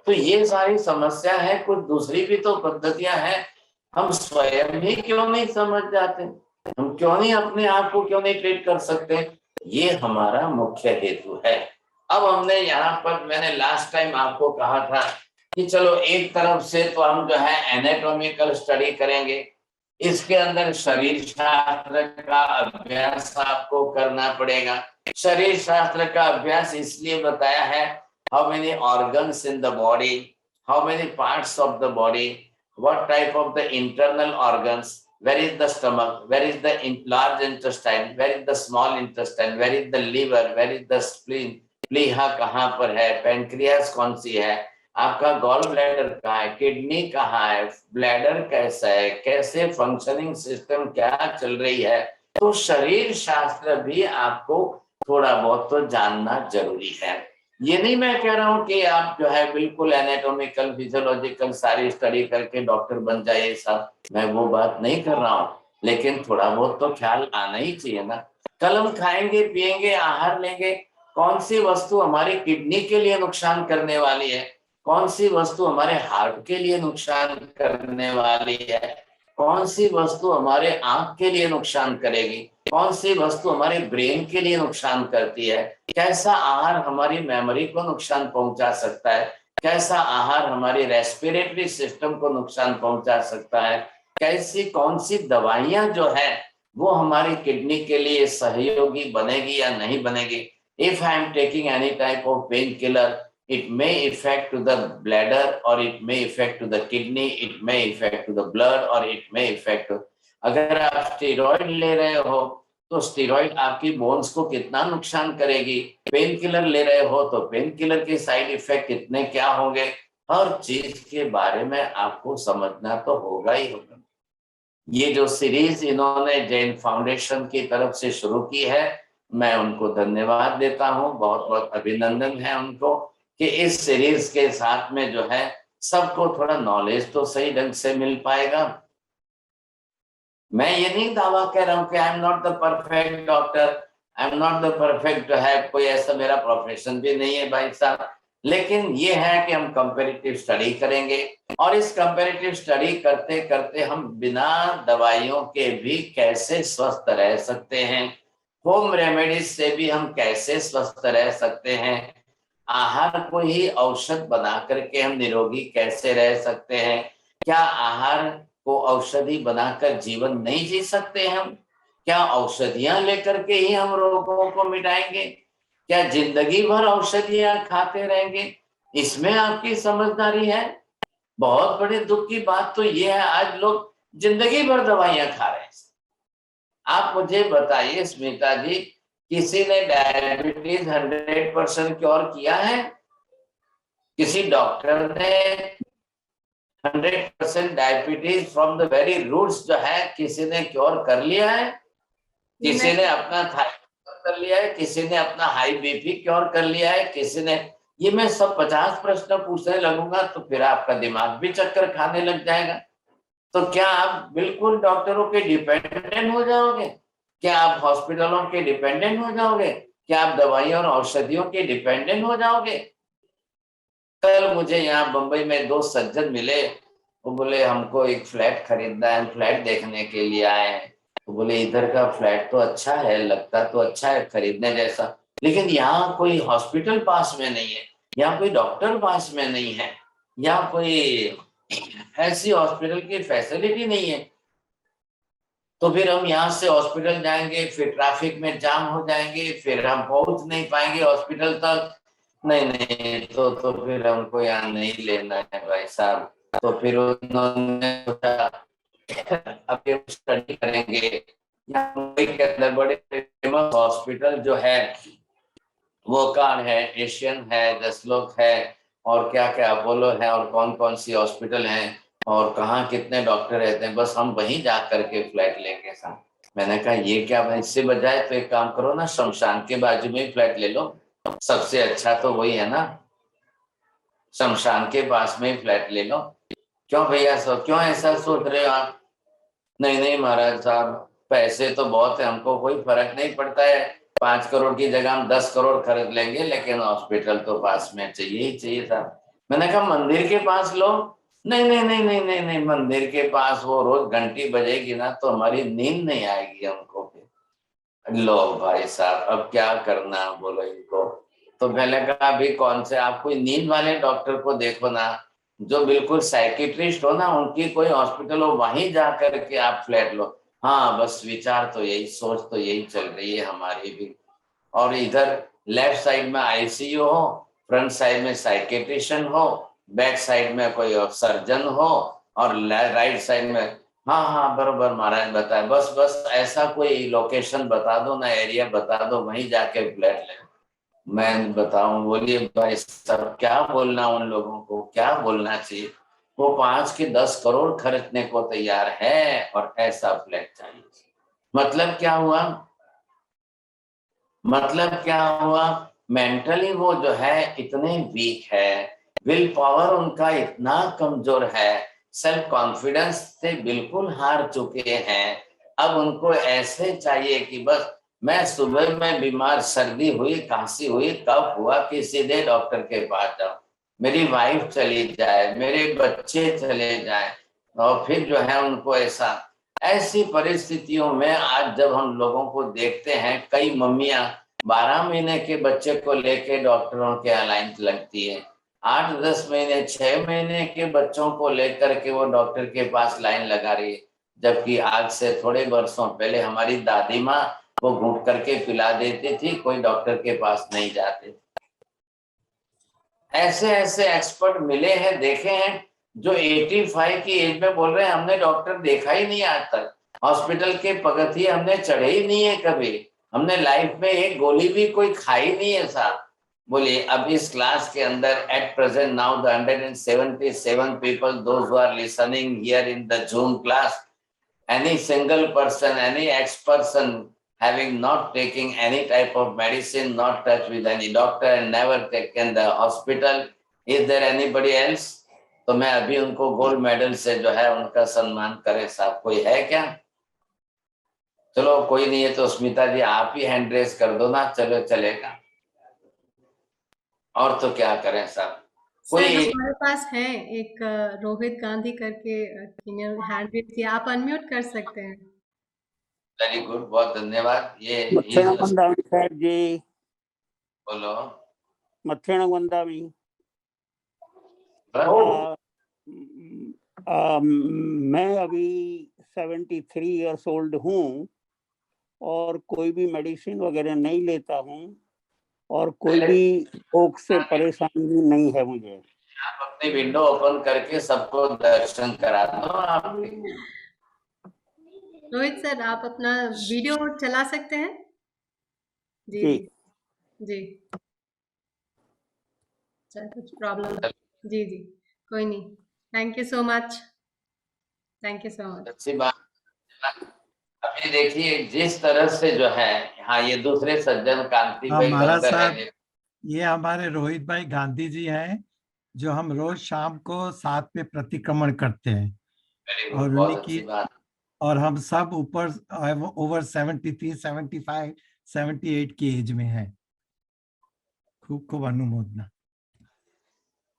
[SPEAKER 1] तो ये सारी समस्या है, कुछ दूसरी भी तो पद्धतियां हैं, हम स्वयं ही क्यों नहीं समझ जाते, हम क्यों नहीं अपने आप को क्यों नहीं ट्रीट कर सकते, ये हमारा मुख्य हेतु है। अब हमने यहाँ पर, मैंने लास्ट टाइम आपको कहा था कि चलो एक तरफ से तो हम जो है एनाटॉमिकल स्टडी करेंगे, इसके अंदर शरीर शास्त्र का अभ्यास आपको करना पड़ेगा। शरीर शास्त्र का अभ्यास इसलिए बताया है, how many organs in the body, how many parts of the body, what type of the internal organs, where is the stomach, where is the large intestine, where is the small intestine, where is the liver, where is the spleen, प्लीहा कहाँ पर है, pancreas कौन सी है, आपका gall bladder कहाँ है, kidney कहाँ है, ब्लैडर कैसा है, कैसे फंक्शनिंग सिस्टम क्या चल रही है। तो शरीर शास्त्र भी आपको थोड़ा बहुत तो जानना जरूरी है। ये नहीं मैं कह रहा हूँ कि आप जो है बिल्कुल एनाटॉमिकल फिजियोलॉजिकल सारी स्टडी करके डॉक्टर बन जाइए साहब, मैं वो बात नहीं कर रहा हूँ, लेकिन थोड़ा बहुत तो ख्याल आना ही चाहिए ना। कल हम खाएंगे पिएंगे आहार लेंगे, कौन सी वस्तु हमारी किडनी के लिए नुकसान करने वाली है, कौन सी वस्तु हमारे हार्ट के लिए नुकसान करने वाली है, कौन सी वस्तु हमारे आंख के लिए नुकसान करेगी, कौन सी वस्तु हमारे ब्रेन के लिए नुकसान करती है, कैसा आहार हमारी मेमोरी को नुकसान पहुंचा सकता है, कैसा आहार हमारी रेस्पिरेटरी सिस्टम को नुकसान पहुंचा सकता है, कैसी कौन सी दवाइयां जो है वो हमारी किडनी के लिए सहयोगी बनेगी या नहीं बनेगी। If I am taking any type of pain killer, it may affect to the bladder or it may affect to the kidney, it may affect to the blood or it may affect to, अगर आप steroid ले रहे हो तो steroid आपकी bones को कितना नुकसान करेगी, पेन किलर ले रहे हो तो पेन किलर के साइड इफेक्ट कितने क्या होंगे, हर चीज के बारे में आपको समझना तो होगा ही होगा। ये जो सीरीज इन्होंने जैन फाउंडेशन की तरफ से शुरू की है, मैं उनको धन्यवाद देता हूँ, बहुत बहुत अभिनंदन है उनको कि इस सीरीज के साथ में जो है सबको थोड़ा नॉलेज तो सही ढंग से मिल पाएगा। मैं ये नहीं दावा कह रहा हूँ कि I am not the perfect doctor, I am not the perfect है, कोई ऐसा मेरा प्रोफेशन भी नहीं है भाई साहब, लेकिन ये है कि हम कंपैरेटिव स्टडी करेंगे और इस कंपैरेटिव स्टडी करते करते हम बिना दवाइयों के भी कैसे स्वस्थ रह सकते हैं, होम रेमेडीज से भी हम कैसे स्वस्थ रह सकते हैं, आहार को ही औषध बना करके हम निरोगी कैसे रह सकते हैं, क्या आहार को औषधि बनाकर जीवन नहीं जी सकते हम, क्या औषधियां लेकर के ही हम रोगों को मिटाएंगे, क्या जिंदगी भर औषधियां खाते रहेंगे, इसमें आपकी समझदारी है। बहुत बड़े दुख की बात तो ये है आज लोग जिंदगी भर दवाइयां खा रहे हैं। आप मुझे बताइए स्मिता जी, किसी ने डायबिटीज 100% क्योर किया है? किसी डॉक्टर ने 100% diabetes from the very roots जो है किसी ने क्योर कर लिया है? किसी ने अपना थायराइड कर लिया है, किसी ने अपना हाई बीपी क्योर कर लिया है, किसी ने, ये मैं सब 50 प्रश्न पूछने लगूंगा तो फिर आपका दिमाग भी चक्कर खाने लग जाएगा। तो क्या आप बिल्कुल डॉक्टरों के डिपेंडेंट हो जाओगे? क्या आप हॉस्पिटलों के डिपेंडेंट हो जाओगे? क्या आप दवाइयों और औषधियों के डिपेंडेंट हो जाओगे? कल मुझे यहाँ बंबई में 2 सज्जन मिले, वो बोले हमको एक फ्लैट खरीदना है, फ्लैट देखने के लिए आए हैं। तो बोले इधर का फ्लैट तो अच्छा है, लगता तो अच्छा है खरीदने जैसा, लेकिन यहाँ कोई हॉस्पिटल पास में नहीं है, यहाँ कोई डॉक्टर पास में नहीं है, यहाँ कोई ऐसी हॉस्पिटल की फैसिलिटी नहीं है। तो फिर हम यहाँ से हॉस्पिटल जाएंगे, फिर ट्रैफिक में जाम हो जाएंगे, फिर हम पहुंच नहीं पाएंगे हॉस्पिटल तक। नहीं नहीं, तो फिर हमको यहाँ नहीं लेना है भाई साहब। तो फिर उन्होंने सोचा अब ये स्टडी करेंगे। यहाँ मुंबई के अंदर बड़े फेमस हॉस्पिटल जो है वो कौन है, एशियन है, जसलोक है और क्या क्या अपोलो है और कौन कौन सी हॉस्पिटल हैं और कहाँ कितने डॉक्टर रहते हैं, बस हम वहीं जा करके फ्लैट लेंगे साहब। मैंने कहा ये क्या भाई, इससे बजाय तो एक काम करो ना, शमशान के बाजू में ही फ्लैट ले लो, सबसे अच्छा तो वही है ना, शमशान के पास में ही फ्लैट ले लो। क्यों भैया क्यों ऐसा सोच रहे हो आप? नहीं नहीं महाराज साहब, पैसे तो बहुत है, हमको कोई फर्क नहीं पड़ता है, 5 करोड़ की जगह हम 10 करोड़ खरीद लेंगे, लेकिन हॉस्पिटल तो पास में चाहिए ही चाहिए था। मैंने कहा मंदिर के पास लो। नहीं नहीं नहीं नहीं नहीं नहीं, मंदिर के पास वो रोज घंटी बजेगी ना तो हमारी नींद नहीं आएगी हमको। लो भाई साहब अब क्या करना, बोलो इनको। तो मैंने कहा अभी कौन से, आप कोई नींद वाले डॉक्टर को देखो ना, जो बिल्कुल साइकिट्रिस्ट हो ना, उनकी कोई हॉस्पिटल हो, वहीं जा करके आप फ्लैट लो। हाँ बस विचार तो यही, सोच तो यही चल रही है हमारी भी। और इधर लेफ्ट साइड में आईसीयू हो, फ्रंट साइड में साइकेट्रिशियन हो, बैक साइड में कोई सर्जन हो, और राइट साइड में, हाँ हाँ बरोबर महाराज बताए, बस बस ऐसा कोई लोकेशन बता दो ना, एरिया बता दो, वहीं जाके फ्लैट ले। मैं बताऊं, बोलिए भाई साहब क्या बोलना, उन लोगों को क्या बोलना चाहिए। वो 5 के 10 करोड़ खर्चने को तैयार है और ऐसा फ्लैट चाहिए। मतलब क्या हुआ, मतलब क्या हुआ, मेंटली वो जो है इतने वीक है, विल पावर उनका इतना कमजोर है, सेल्फ कॉन्फिडेंस से बिल्कुल हार चुके हैं। अब उनको ऐसे चाहिए कि बस मैं सुबह में बीमार, सर्दी हुई, खांसी हुई, कफ हुआ कि सीधे डॉक्टर के पास जाऊं, मेरी वाइफ चली जाए, मेरे बच्चे चले जाए, और फिर जो है उनको ऐसा, ऐसी परिस्थितियों में आज जब हम लोगों को देखते हैं, कई मम्मियां 12 महीने के बच्चे को लेके डॉक्टरों के लाइन लगती है, 8-10 महीने, 6 महीने के बच्चों को लेकर के वो डॉक्टर के पास लाइन लगा रही है। जबकि आज से थोड़े वर्षों पहले हमारी दादी माँ वो घूट करके पिला देती थी, कोई डॉक्टर के पास नहीं जाते। ऐसे ऐसे एक्सपर्ट मिले हैं, देखे हैं, जो 85 की एज में बोल रहे हैं हमने डॉक्टर देखा ही नहीं आज तक, हॉस्पिटल के पगथिये हमने चढ़े ही नहीं है कभी, हमने लाइफ में एक गोली भी कोई खाई नहीं है साहब। बोलिए अब इस क्लास के अंदर at present now the 177 people those who are listening here in the Zoom class, any single person, any ex-person having not taking any type of medicine, not touched with any doctor and never taken the hospital, is there anybody else? तो मैं अभी उनको gold medal से जो है उनका सम्मान करे साहब, कोई है क्या? चलो कोई नहीं है तो स्मिता जी आप ही हैंड रेस कर दो ना, चलो चलेगा, और तो क्या करें साहब।
[SPEAKER 2] सर
[SPEAKER 1] कोई
[SPEAKER 2] हमारे पास है एक रोहित गांधी करके हैंड रेज किया, आप अनम्यूट कर सकते हैं।
[SPEAKER 1] वेरी गुड, बहुत धन्यवाद। ये
[SPEAKER 3] मथेण वंदामी साहब जी,
[SPEAKER 1] बोलो।
[SPEAKER 3] मथेण वंदामी। मैं अभी 73 ईयर्स ओल्ड हूँ और कोई भी मेडिसिन वगैरह नहीं लेता हूँ और कोई भी रोग से परेशानी नहीं है मुझे।
[SPEAKER 1] आप अपनी विंडो ओपन करके सबको दर्शन करा दो आप।
[SPEAKER 2] रोहित सर आप अपना वीडियो चला सकते हैं? जी
[SPEAKER 3] जी
[SPEAKER 2] जी जी, सर कुछ प्रॉब्लम? जी जी कोई नहीं, thank you so much, thank you so much.
[SPEAKER 1] अच्छी बात। अभी देखिए जिस तरह से जो है, हाँ ये दूसरे सज्जन कांति भाई
[SPEAKER 4] महाराज
[SPEAKER 1] बंदर
[SPEAKER 4] साहब,
[SPEAKER 1] है,
[SPEAKER 4] ये हमारे रोहित भाई गांधी जी हैं जो हम रोज शाम को साथ में प्रतिक्रमण करते हैं,
[SPEAKER 1] वेरी गुड,
[SPEAKER 4] और
[SPEAKER 1] बहुत
[SPEAKER 4] उन्हीं
[SPEAKER 1] अच्छी
[SPEAKER 4] की,
[SPEAKER 1] बात।
[SPEAKER 4] और हम सब ऊपर ओवर 73, 75, 78 की एज में हैं। खूब खूब अनुमोदना।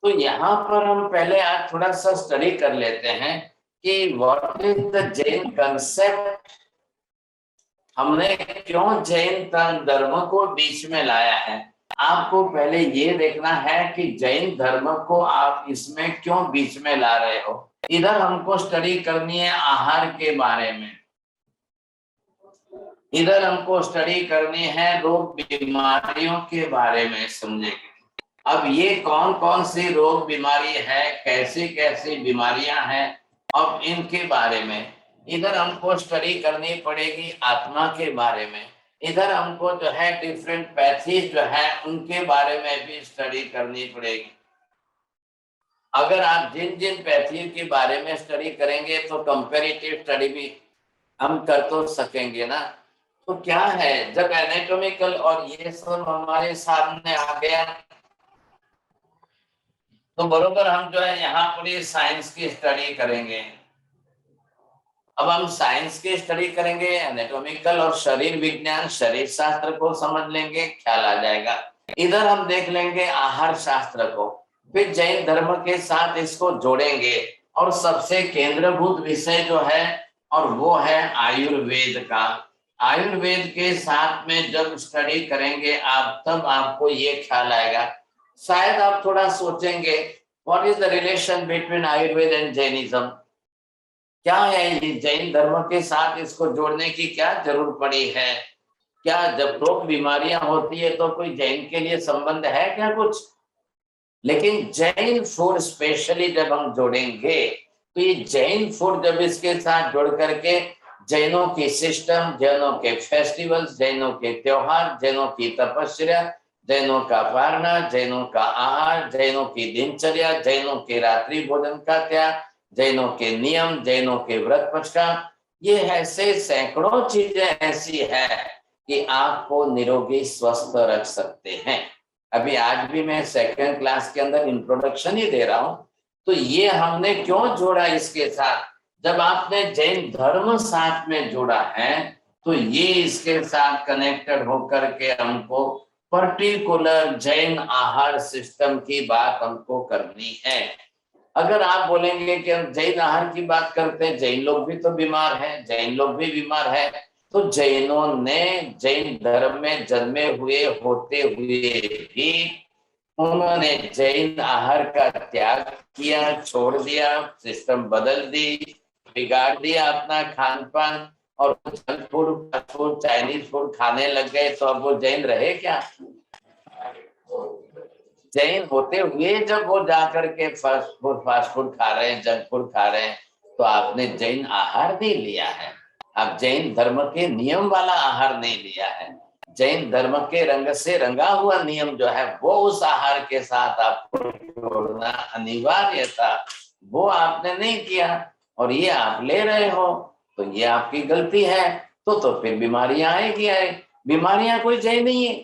[SPEAKER 1] तो यहाँ पर हम पहले आज थोड़ा सा स्टडी कर लेते हैं कि what is the Jain concept, हमने क्यों जैन धर्म को बीच में लाया है। आपको पहले ये देखना है कि जैन धर्म को आप इसमें क्यों बीच में ला रहे हो। इधर हमको स्टडी करनी है आहार के बारे में, इधर हमको स्टडी करनी है रोग बीमारियों के बारे में, समझेंगे। अब ये कौन कौन सी रोग बीमारी है, कैसी कैसी बीमारियां हैं, अब इनके बारे में इधर हमको स्टडी करनी पड़ेगी। आत्मा के बारे में इधर हमको जो है डिफरेंट पैथीज जो है उनके बारे में भी स्टडी करनी पड़ेगी। अगर आप जिन जिन पैथी के बारे में स्टडी करेंगे तो कंपैरेटिव स्टडी भी हम कर तो सकेंगे ना। तो क्या है, जब एनाटॉमिकल और ये सब हमारे सामने आ गया तो बरोबर हम जो है यहाँ पर ये साइंस की स्टडी करेंगे। अब हम साइंस की स्टडी करेंगे, एनाटॉमिकल और शरीर विज्ञान, शरीर शास्त्र को समझ लेंगे, ख्याल आ जाएगा। इधर हम देख लेंगे आहार शास्त्र को, फिर जैन धर्म के साथ इसको जोड़ेंगे, और सबसे केंद्रभूत विषय जो है और वो है आयुर्वेद का। आयुर्वेद के साथ में जब स्टडी करेंगे आप, तब आपको ये ख्याल आएगा। शायद आप थोड़ा सोचेंगे, what is the relation between Ayurveda and Jainism? क्या है ये जैन धर्म के साथ इसको जोड़ने की क्या जरूरत पड़ी है? क्या जब रोग बीमारियां होती है तो कोई जैन के लिए संबंध है क्या कुछ? लेकिन जैन फूड स्पेशली जब हम जोड़ेंगे, तो ये जैन फूड जब इसके साथ जोड़ करके जैनों की सिस्टम, जैनों के फेस्टिवल्स, जैनों के त्योहार, जैनों की तपस्या, जैनों का वारणा, जैनों का आहार, जैनों की दिनचर्या, जैनों के रात्रि भोजन का त्याग, जैनों के नियम, जैनों के व्रत पचका, ये ऐसे सैकड़ों चीजें ऐसी है कि आपको निरोगी स्वस्थ रख सकते हैं। अभी आज भी मैं सेकंड क्लास के अंदर इंट्रोडक्शन ही दे रहा हूं, तो ये हमने क्यों जोड़ा इसके साथ? जब आपने जैन धर्म साथ में जोड़ा है, तो ये इसके साथ कनेक्टेड होकर के हमको पर्टिकुलर जैन आहार सिस्टम की बात हमको करनी है। अगर आप बोलेंगे कि हम जैन आहार की बात करते हैं, जैन लोग भी तो बीमार हैं, जैन लोग भी बीमार हैं, तो जैनों ने जैन धर्म में जन्मे हुए होते हुए भी उन्होंने जैन आहार का त्याग किया, छोड़ दिया, सिस्टम बदल दी, बिगाड़ दिया अपना खान पान, और junk food, fast food, Chinese food खाने लग गए, तो अब वो जैन रहे क्या? जैन होते हुए जब वो जाकर के फास्ट फूड खा रहे हैं, जंक फूड खा रहे हैं, तो आपने जैन आहार नहीं लिया है। आप जैन धर्म के नियम वाला आहार नहीं लिया है। जैन धर्म के रंग से रंगा हुआ नियम जो है, वो उस आहार के साथ आपको जोड़ना अनिवार्य था, वो आपने नहीं किया, और ये आप ले रहे हो, तो ये आपकी गलती है। तो फिर बीमारियां आएगी। बीमारियां कोई जैन नहीं है,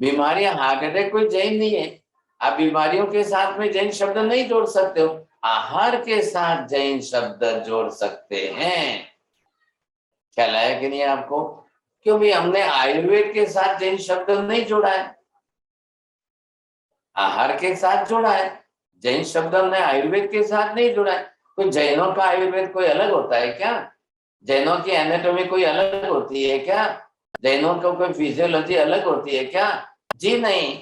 [SPEAKER 1] बीमारियां हार्ट अटैक कोई जैन नहीं है। आप बीमारियों के साथ में जैन शब्द नहीं जोड़ सकते हो, आहार के साथ जैन शब्द जोड़ सकते हैं। ख्याल आया कि नहीं आपको? क्योंकि हमने आयुर्वेद के साथ जैन शब्द नहीं जोड़ा है, आहार के साथ जोड़ा है। जैन शब्द हमने आयुर्वेद के साथ नहीं जोड़ा है। कोई जैनों का आयुर्वेद कोई अलग होता है क्या? जैनों की एनाटॉमी कोई अलग होती है क्या? जैनों को कोई फिजियोलॉजी अलग होती है क्या? जी नहीं।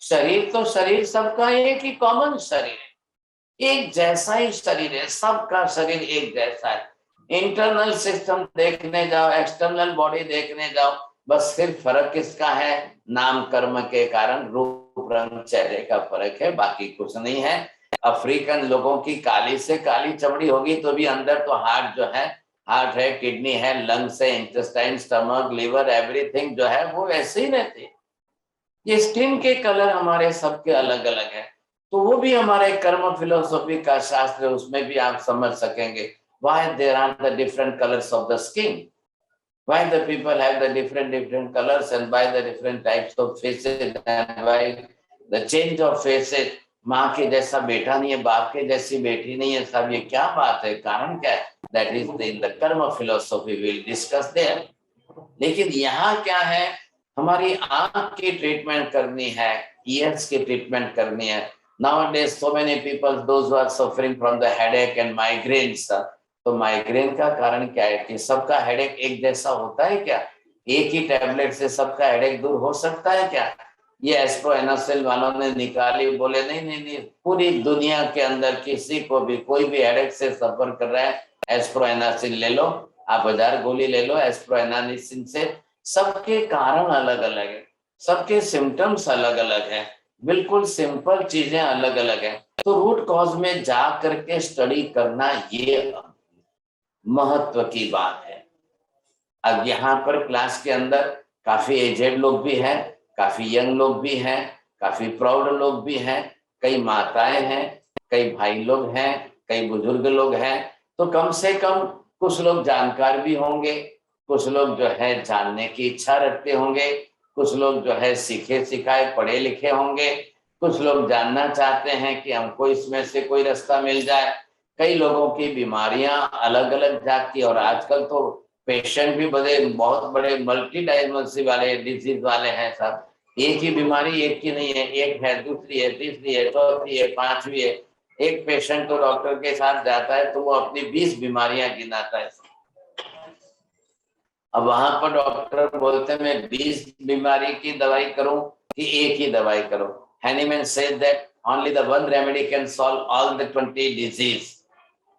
[SPEAKER 1] शरीर तो शरीर सबका एक ही कॉमन शरीर है, एक जैसा ही शरीर है, सबका शरीर एक जैसा है। इंटरनल सिस्टम देखने जाओ, एक्सटर्नल बॉडी देखने जाओ, बस सिर्फ फर्क किसका है? नाम कर्म के कारण रूप रंग चेहरे का फर्क है, बाकी कुछ नहीं है। अफ्रीकन लोगों की काली से काली चमड़ी होगी तो भी अंदर तो हार्ट जो है, हार्ट है, किडनी है, लंग्स है, इंटेस्टाइन, स्टमक, लिवर, एवरीथिंग जो है वो वैसे ही रहती है। ये स्किन के कलर हमारे सबके अलग अलग है, तो वो भी हमारे कर्म फिलोसॉफी का शास्त्र है, उसमें भी आप समझ सकेंगे why there are the different colors of the skin, why the people have the different colors, and why the different types of faces, and why the change of faces। माँ के जैसा बेटा नहीं है, बाप के जैसी बेटी नहीं है, सब ये क्या बात है? कारण क्या है? That is in the कर्म फिलोसॉफी, we'll discuss there। लेकिन यहाँ क्या है, हमारी आंख की ट्रीटमेंट करनी है, ईयर्स की ट्रीटमेंट करनी है। Nowadays so many people those who are suffering from the headache and migraines, तो माइग्रेन का कारण क्या है कि सबका हेडेक एक जैसा होता है क्या? एक ही टैबलेट से सबका हेडेक दूर हो सकता है क्या? ये एस्प्रोएनासिल वालों ने निकाली, बोले नहीं नहीं नहीं, पूरी दुनिया के अंदर किसी को भी, कोई भी हेडेक से सफर कर रहा है, एस्प्रोएनासिल ले लो, आप 1000 गोली ले लो एस्प्रोएनासिल से। सबके कारण अलग अलग है, सबके सिम्टम्स अलग अलग है, बिल्कुल सिंपल चीजें अलग अलग है। तो रूट कॉज में जा करके स्टडी करना ये महत्व की बात है। अब यहाँ पर क्लास के अंदर काफी एजेड लोग भी हैं, काफी यंग लोग भी हैं, काफी प्रौढ़ लोग भी हैं, कई माताएं हैं, कई भाई लोग हैं, कई बुजुर्ग लोग हैं। तो कम से कम कुछ लोग जानकार भी होंगे, कुछ लोग जो है जानने की इच्छा रखते होंगे, कुछ लोग जो है सीखे सिखाए पढ़े लिखे होंगे, कुछ लोग जानना चाहते हैं कि हमको इसमें से कोई रास्ता मिल जाए। कई लोगों की बीमारियां अलग अलग जात की, और आजकल तो पेशेंट भी बहुत बड़े मल्टी डायग्नोसिस वाले, डिजीज वाले हैं सब। एक ही बीमारी एक की नहीं है, एक है, दूसरी है, तीसरी है, चौथी है, पांचवी है। एक पेशेंट तो डॉक्टर के साथ जाता है तो वो अपनी 20 बीमारियां गिनाता है। अब वहां पर डॉक्टर बोलते हैं मैं 20 बीमारी की दवाई करूं कि एक ही दवाई करूं। Hahnemann said that only the one remedy can solve all the 20 disease.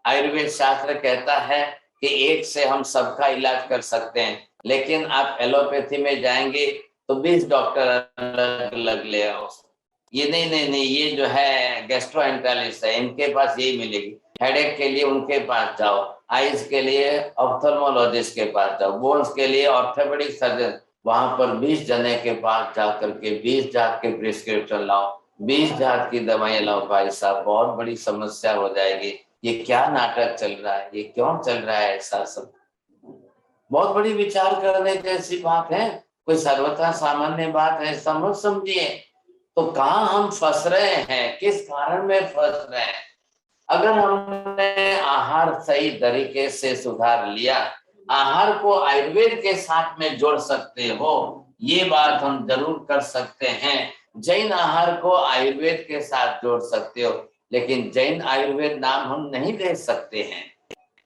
[SPEAKER 1] Ayurveda शास्त्र कहता है कि एक से हम सबका इलाज कर सकते हैं, लेकिन आप एलोपैथी में जाएंगे तो 20 डॉक्टर अलग अलग ले आओ। ये नहीं, ये जो है गैस्ट्रोएंटेरिटिस है, इनके पास यही मिलेगी। हेडेक के लिए उनके पास जाओ, आइज के लिए ऑप्थेल्मोलॉजिस्ट के पास जाओ, बोन्स के लिए ऑर्थोपेडिक सर्जन। वहां पर 20 जने के पास जा करके 20 जात के प्रिस्क्रिप्शन लाओ, 20 जात की दवाएं लाओ। भाई साहब बहुत बड़ी समस्या हो जाएगी। ये क्या नाटक चल रहा है, ये क्यों चल रहा है ऐसा सब? बहुत बड़ी विचार करने जैसी बात है, कोई सर्वथा सामान्य बात है, समझ समझिए। तो कहाँ हम फंस रहे हैं, किस कारण में फंस रहे हैं? अगर हमने आहार सही तरीके से सुधार लिया, आहार को आयुर्वेद के साथ में जोड़ सकते हो, ये बात हम जरूर कर सकते हैं। जैन आहार को आयुर्वेद के साथ जोड़ सकते हो, लेकिन जैन आयुर्वेद नाम हम नहीं दे सकते हैं,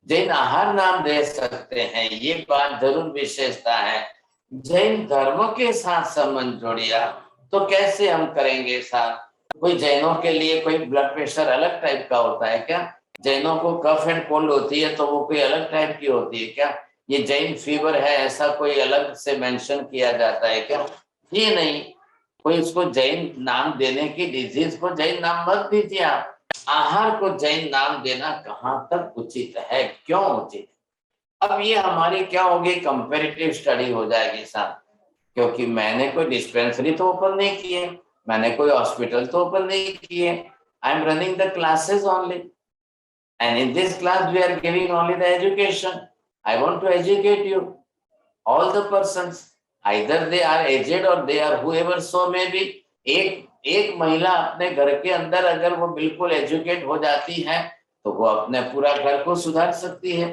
[SPEAKER 1] जैन आहार नाम दे सकते हैं, ये बात जरूर विशेषता है। जैन धर्म के साथ संबंध जोड़िया तो कैसे हम करेंगे साथ? कोई जैनों के लिए कोई ब्लड प्रेशर अलग टाइप का होता है क्या? जैनों को कफ एंड कोल्ड होती है तो वो कोई अलग टाइप की होती है क्या? ये जैन फीवर है ऐसा कोई अलग से मेंशन किया जाता है क्या? ये नहीं। कोई उसको जैन नाम देने की डिजीज को जैन नाम मत दीजिए आप। आहार को जैन नाम देना कहाँ तक उचित है, क्यों उचित? अब ये हमारी क्या होगी, कंपैरेटिव स्टडी हो जाएगी साहब, क्योंकि मैंने कोई डिस्पेंसरी तो ओपन नहीं की है, मैंने कोई हॉस्पिटल तो ओपन नहीं की है। I am running the classes only, and in this class we are giving only the education. I want to educate you all the persons, either they are aged or they are whoever so may be। एक महिला अपने घर के अंदर अगर वो बिल्कुल educate हो जाती है तो वो अपने पूरा घर को सुधार सकती है,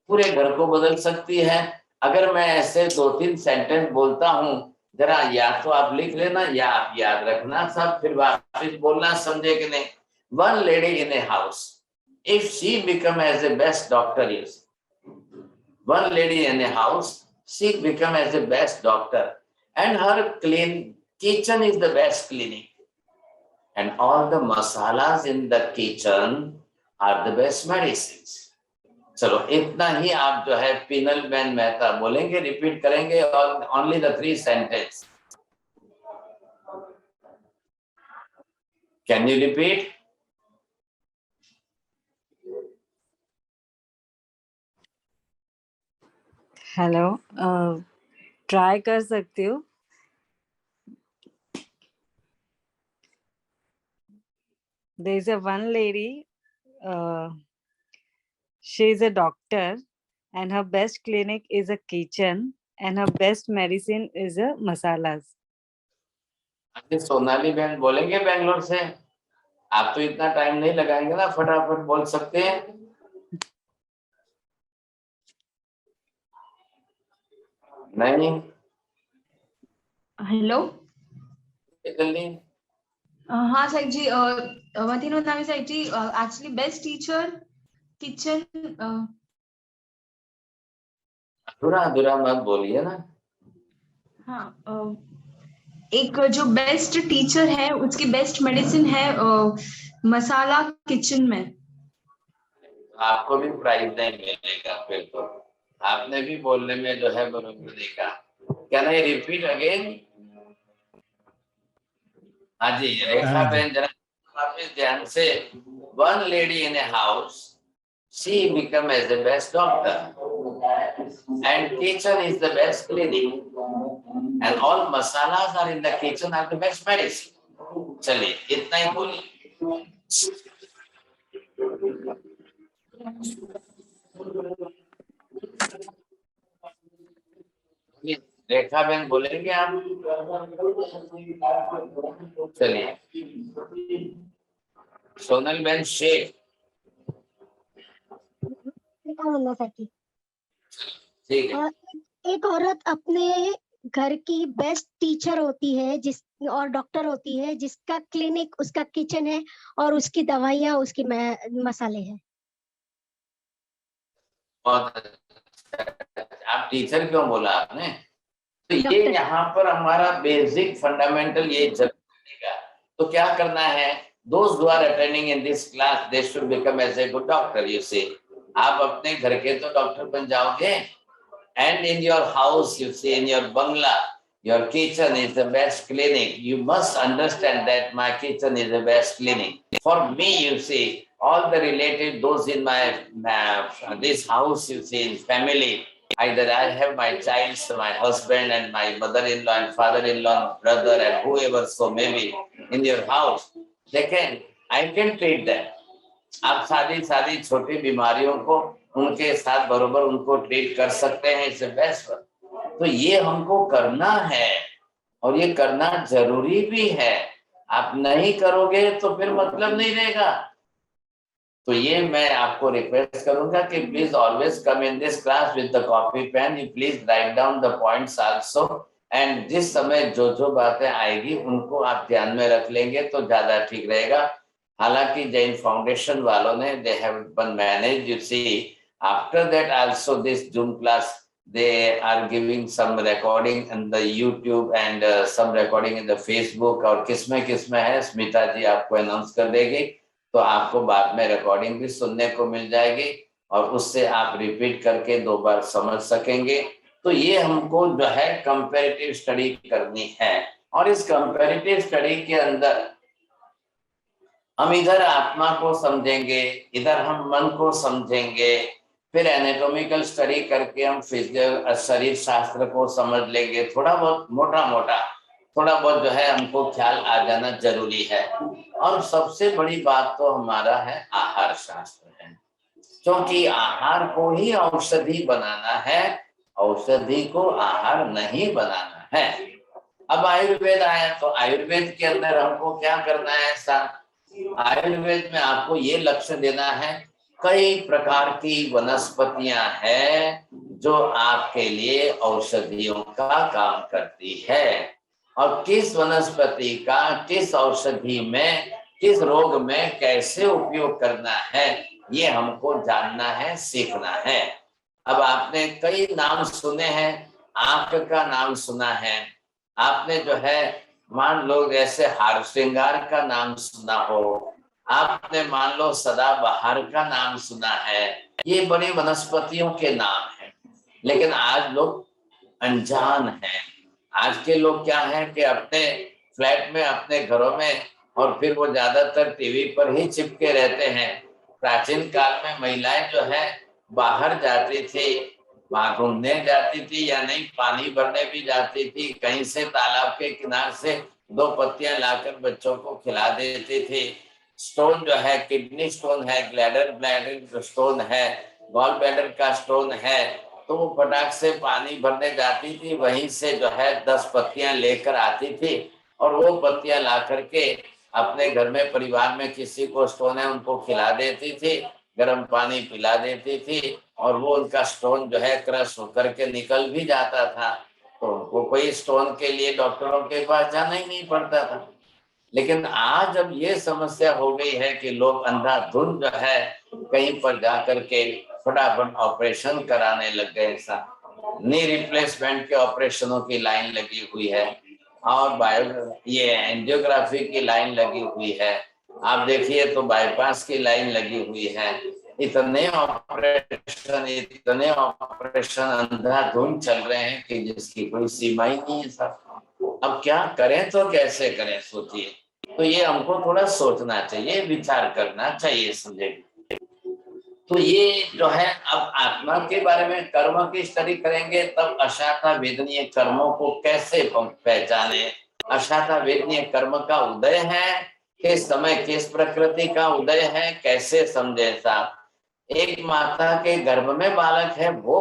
[SPEAKER 1] पूरे घर को बदल सकती है। अगर मैं ऐसे 2-3 सेंटेंस बोलता हूँ, जरा या तो आप लिख लेना या आप याद रखना सब, फिर वापस बोलना, समझे कि नहीं? One lady in a house, if she become as a best doctor, is one lady in a house, she become as the best doctor, and her kitchen is the best clinic, and all the masalas in the kitchen are the best medicines। चलो इतना ही आप जो है penal ban Mehta बोलेंगे, repeat करेंगे, और only the 3 sentence. Can you repeat?
[SPEAKER 5] Hello, try कर सकती हूँ। There is a one lady, she is a doctor, and her best clinic is a kitchen, and her best medicine is a masalas।
[SPEAKER 1] Sonali बहन बोलेंगे बेंगलोर से? आप तो इतना time नहीं लगाएंगे ना, फटाफट बोल सकते हैं। नहीं,
[SPEAKER 6] हेलो,
[SPEAKER 1] जल्दी।
[SPEAKER 6] हाँ साइक जी, वती नोंदावी साइक जी, एक्चुअली बेस्ट टीचर किचन।
[SPEAKER 1] अधूरा मत बोलिए ना।
[SPEAKER 6] हाँ, एक जो बेस्ट टीचर है उसकी बेस्ट मेडिसिन है मसाला किचन में।
[SPEAKER 1] आपको भी प्राइज नहीं मिलेगा, बिल्कुल। आपने भी बोलने में जो है बरोबर देखा। Can I repeat again? हाँ जी, रेखा बहन जरा वापस ध्यान से। One lady in a house, she become as the best doctor, and kitchen is the best clinic, and all masalas are in the kitchen are the best medicine। चलिए इतना ही बोलिए। रेखा बहन बोलेंगे आप? चलिए, सोनल बहन शेख। ठीक है।
[SPEAKER 7] एक औरत अपने घर की बेस्ट टीचर होती है जिस और डॉक्टर होती है, जिसका क्लिनिक उसका किचन है और उसकी दवाइयाँ उसकी मसाले हैं।
[SPEAKER 1] बहुत अच्छा। आप टीचर क्यों बोला आपने? तो ये यहाँ पर हमारा बेसिक फंडामेंटल ये जरूर। तो क्या करना है, those who are attending in this class they should become as a good doctor, you see। आप अपने घर के तो डॉक्टर बन जाओगे, and in your house, you see, in your bungalow, your kitchen is the best clinic. You must understand that my kitchen is the best clinic for me, you see। All the relatives, those in my this house, you see, in family, either I have my child, my husband and my mother-in-law and father-in-law, brother and whoever so maybe in your house, I can treat them। आप सारी छोटी बीमारियों को उनके साथ बरोबर उनको treat कर सकते हैं, इसे बेस्ट। तो ये हमको करना है और ये करना जरूरी भी है। आप नहीं करोगे तो फिर मतलब नहीं रहेगा। तो ये मैं आपको रिक्वेस्ट करूंगा कि please always come in this class with the copy pen. You please write down the points also, and जिस समय जो बातें आएगी उनको आप ध्यान में रख लेंगे तो ज्यादा ठीक रहेगा। हालांकि जैन फाउंडेशन वालों ने they have been manage, you see, after that also this Zoom class they are giving some recording in the YouTube and some recording in the Facebook, और किसमें है स्मिता जी आपको अनाउंस कर देगी, तो आपको बाद में रिकॉर्डिंग भी सुनने को मिल जाएगी और उससे आप रिपीट करके 2 बार समझ सकेंगे। तो ये हमको जो है कंपैरेटिव स्टडी करनी है, और इस कंपैरेटिव स्टडी के अंदर हम इधर आत्मा को समझेंगे, इधर हम मन को समझेंगे, फिर एनाटॉमिकल स्टडी करके हम फिजिकल शरीर शास्त्र को समझ लेंगे। थोड़ा बहुत थोड़ा बहुत जो है हमको ख्याल आ जाना जरूरी है। और सबसे बड़ी बात तो हमारा है आहार शास्त्र है, क्योंकि आहार को ही औषधि बनाना है, औषधि को आहार नहीं बनाना है। अब आयुर्वेद आया, तो आयुर्वेद के अंदर हमको क्या करना है साहब? आयुर्वेद में आपको ये लक्ष्य देना है, कई प्रकार की वनस्पतियां हैं जो आपके लिए औषधियों का काम करती है, और किस वनस्पति का किस औषधि में किस रोग में कैसे उपयोग करना है ये हमको जानना है, सीखना है। अब आपने कई नाम सुने हैं, आंख का नाम सुना है आपने, जो है मान लो जैसे हार श्रृंगार का नाम सुना हो, आपने मान लो सदाबहार का नाम सुना है। ये बड़ी वनस्पतियों के नाम हैं, लेकिन आज लोग अनजान हैं। आज के लोग क्या है कि अपने फ्लैट में, अपने घरों में, और फिर वो ज्यादातर टीवी पर ही चिपके रहते हैं। प्राचीन काल में महिलाएं जो है बाहर जाती थी, वहां घूमने जाती थी या नहीं, पानी भरने भी जाती थी, कहीं से तालाब के किनारे से 2 पत्तियां लाकर बच्चों को खिला देती थी। स्टोन जो है, किडनी स्टोन है, ब्लैडर स्टोन है, गॉल ब्लैडर का स्टोन है, तो वो फटाक से पानी भरने जाती थी, वहीं से जो है 10 पत्तियां लेकर आती थी, और वो पत्तियां ला करके अपने घर में परिवार में किसी को स्टोन है उनको खिला देती थी, गर्म पानी पिला देती थी, और वो उनका स्टोन जो है क्रश होकर के निकल भी जाता था। तो वो कोई स्टोन के लिए डॉक्टरों के पास जाना ही नहीं पड़ता था। लेकिन आज अब ये समस्या हो गई है कि लोग अंधाधुंध जो है कहीं पर जाकर के फटाफट ऑपरेशन कराने लग गए। नी रिप्लेसमेंट के ऑपरेशनों की लाइन लगी हुई है, और ये एंजियोग्राफी की लाइन लगी हुई है। आप देखिए तो बाईपास की लाइन लगी हुई है। इतने ऑपरेशन अंधाधुंध चल रहे हैं कि जिसकी कोई सीमा ही नहीं है साहब। अब क्या करें तो कैसे करें, सोचिए। तो ये हमको थोड़ा सोचना चाहिए, विचार करना चाहिए, समझे। तो ये जो है अब आत्मा के बारे में कर्म की स्टडी करेंगे, तब अशाता वेदनीय कर्मों को कैसे पहचाने। अशाता वेदनीय कर्म का उदय है, किस समय किस प्रकृति का उदय है, कैसे समझे साहब। एक माता के गर्भ में बालक है, वो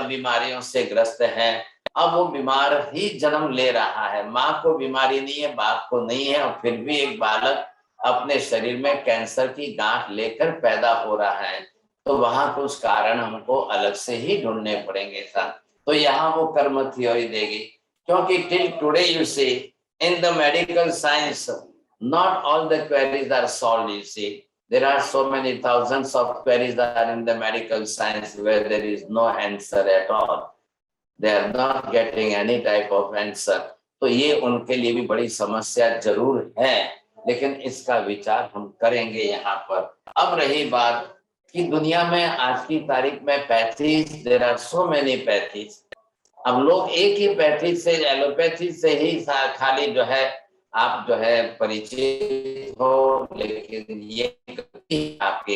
[SPEAKER 1] बीमारियों से ग्रस्त है, अब वो बीमार ही जन्म ले रहा है। माँ को बीमारी नहीं है, बाप को नहीं है, और फिर भी एक बालक अपने शरीर में कैंसर की गांठ लेकर पैदा हो रहा है। तो वहां कुछ कारण हमको अलग से ही ढूंढने पड़ेंगे साहब। तो यहाँ वो कर्म थ्योरी देगी, क्योंकि till today you see in the medical science not all the queries are solved, you see. There are so many thousands of queries that are in the medical science where there is no answer at all. they are not getting any type of answer. तो ये उनके लिए भी बड़ी समस्या जरूर है, लेकिन इसका विचार हम करेंगे यहाँ पर। अब रही बात कि दुनिया में आज की तारीख में pathies, there are so many pathies. अब लोग एक ही पैथी से, एलोपैथी से ही खाली जो है आप जो है परिचित हो, लेकिन ये आपकी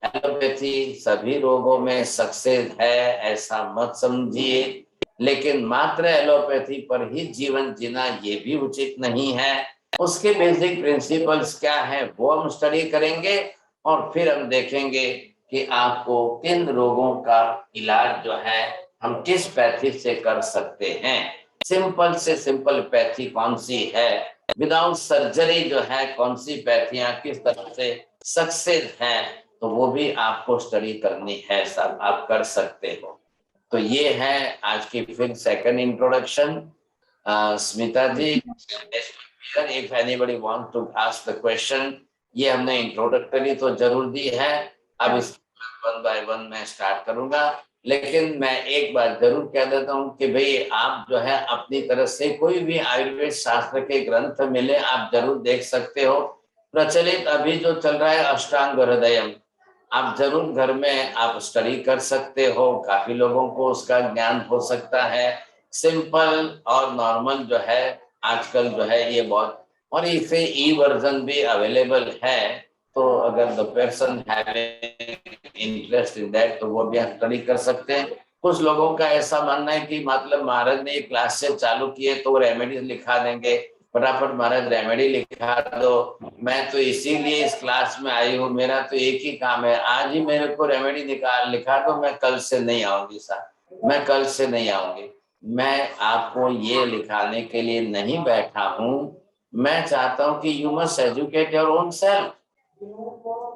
[SPEAKER 1] एलोपैथी सभी रोगों में सक्सेस है ऐसा मत समझिए, लेकिन मात्र एलोपैथी पर ही जीवन जीना ये भी उचित नहीं है। उसके बेसिक प्रिंसिपल्स क्या है वो हम स्टडी करेंगे और फिर हम देखेंगे कि आपको किन रोगों का इलाज जो है हम किस पैथी से कर सकते हैं। सिंपल से सिंपल पैथी कौन सी है, विदाउट सर्जरी जो है कौन सी पैथियां किस तरह से सक्सेस हैं, तो वो भी आपको स्टडी करनी है साहब, आप कर सकते हो। तो ये है आज की फिर second introduction. Smita ji, if anybody want to ask the question, ये हमने इंट्रोडक्टरी तो जरूर दी है, अब इस वन बाय वन मैं स्टार्ट करूंगा। लेकिन मैं एक बात जरूर कह देता हूँ कि भाई आप जो है अपनी तरफ से कोई भी आयुर्वेद शास्त्र के ग्रंथ मिले आप जरूर देख सकते हो। प्रचलित अभी जो चल रहा है अष्टांग हृदयम, आप जरूर घर में आप स्टडी कर सकते हो, काफी लोगों को उसका ज्ञान हो सकता है। सिंपल और नॉर्मल जो है आजकल जो है ये बहुत, और इसे ई वर्जन भी अवेलेबल है, तो अगर the person having interest in that तो वो भी स्टडी कर सकते हैं। कुछ लोगों का ऐसा मानना है कि मतलब महाराज ने ये क्लास से चालू किए तो रेमेडीज लिखा देंगे, फटाफट महाराज रेमेडी लिखा दो, मैं तो इसीलिए इस क्लास में आई हूँ, मेरा तो एक ही काम है, आज ही मेरे को रेमेडी लिखा दो, मैं कल से नहीं आऊंगी सर, मैं कल से नहीं आऊंगी। मैं आपको ये लिखाने के लिए नहीं बैठा हूँ, मैं चाहता हूँ कि you must educate your own self.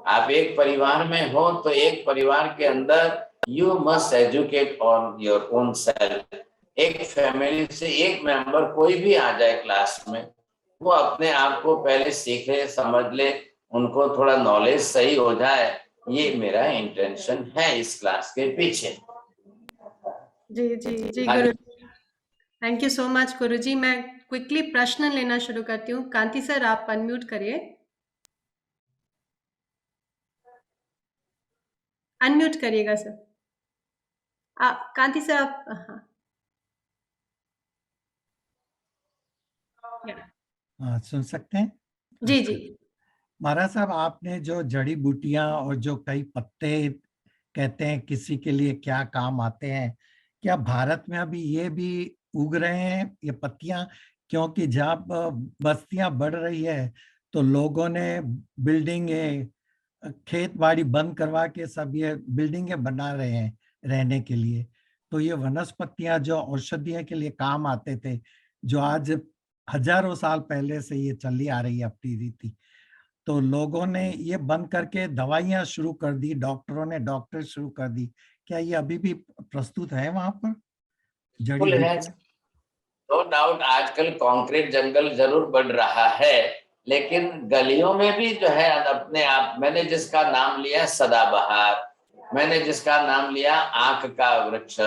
[SPEAKER 1] आप एक परिवार में हो तो एक परिवार के अंदर you must educate on your own self. एक फैमिली से एक मेंबर कोई भी आ जाए क्लास में, वो अपने आप को पहले सीखे समझ ले, उनको थोड़ा नॉलेज सही हो जाए, ये मेरा इंटेंशन है इस क्लास के पीछे।
[SPEAKER 2] जी जी जी गुरु, थैंक यू सो मच गुरु जी। मैं क्विकली प्रश्न लेना शुरू करती हूँ। कांति सर आप अनम्यूट करिए, अनम्यूट करिएगा सर। कांति सर आप,
[SPEAKER 4] हाँ सुन सकते हैं?
[SPEAKER 2] जी जी।
[SPEAKER 4] महाराज साहब, आपने जो जड़ी बूटियां और जो कई पत्ते कहते हैं किसी के लिए क्या काम आते हैं, क्या भारत में अभी ये भी उग रहे हैं ये पत्तियां? क्योंकि जब बस्तियां बढ़ रही है तो लोगों ने बिल्डिंगें, खेत बाड़ी बंद करवा के सब ये बिल्डिंगें बना रहे हैं रहने के लिए। तो ये वनस्पतियां जो औषधियों के लिए काम आते थे, जो आज हजारों साल पहले से ये चली आ रही है अपनी रीति, तो लोगों ने ये बंद करके दवाइयां शुरू कर दी, डॉक्टरों ने डॉक्टर शुरू कर दी। क्या ये अभी भी प्रस्तुत है वहां पर जड़ी बूटियां?
[SPEAKER 1] नो डाउट आजकल कंक्रीट जंगल जरूर बढ़ रहा है, लेकिन गलियों में भी जो है अपने आप, मैंने जिसका नाम लिया सदाबहार, मैंने जिसका नाम लिया आंख का वृक्ष,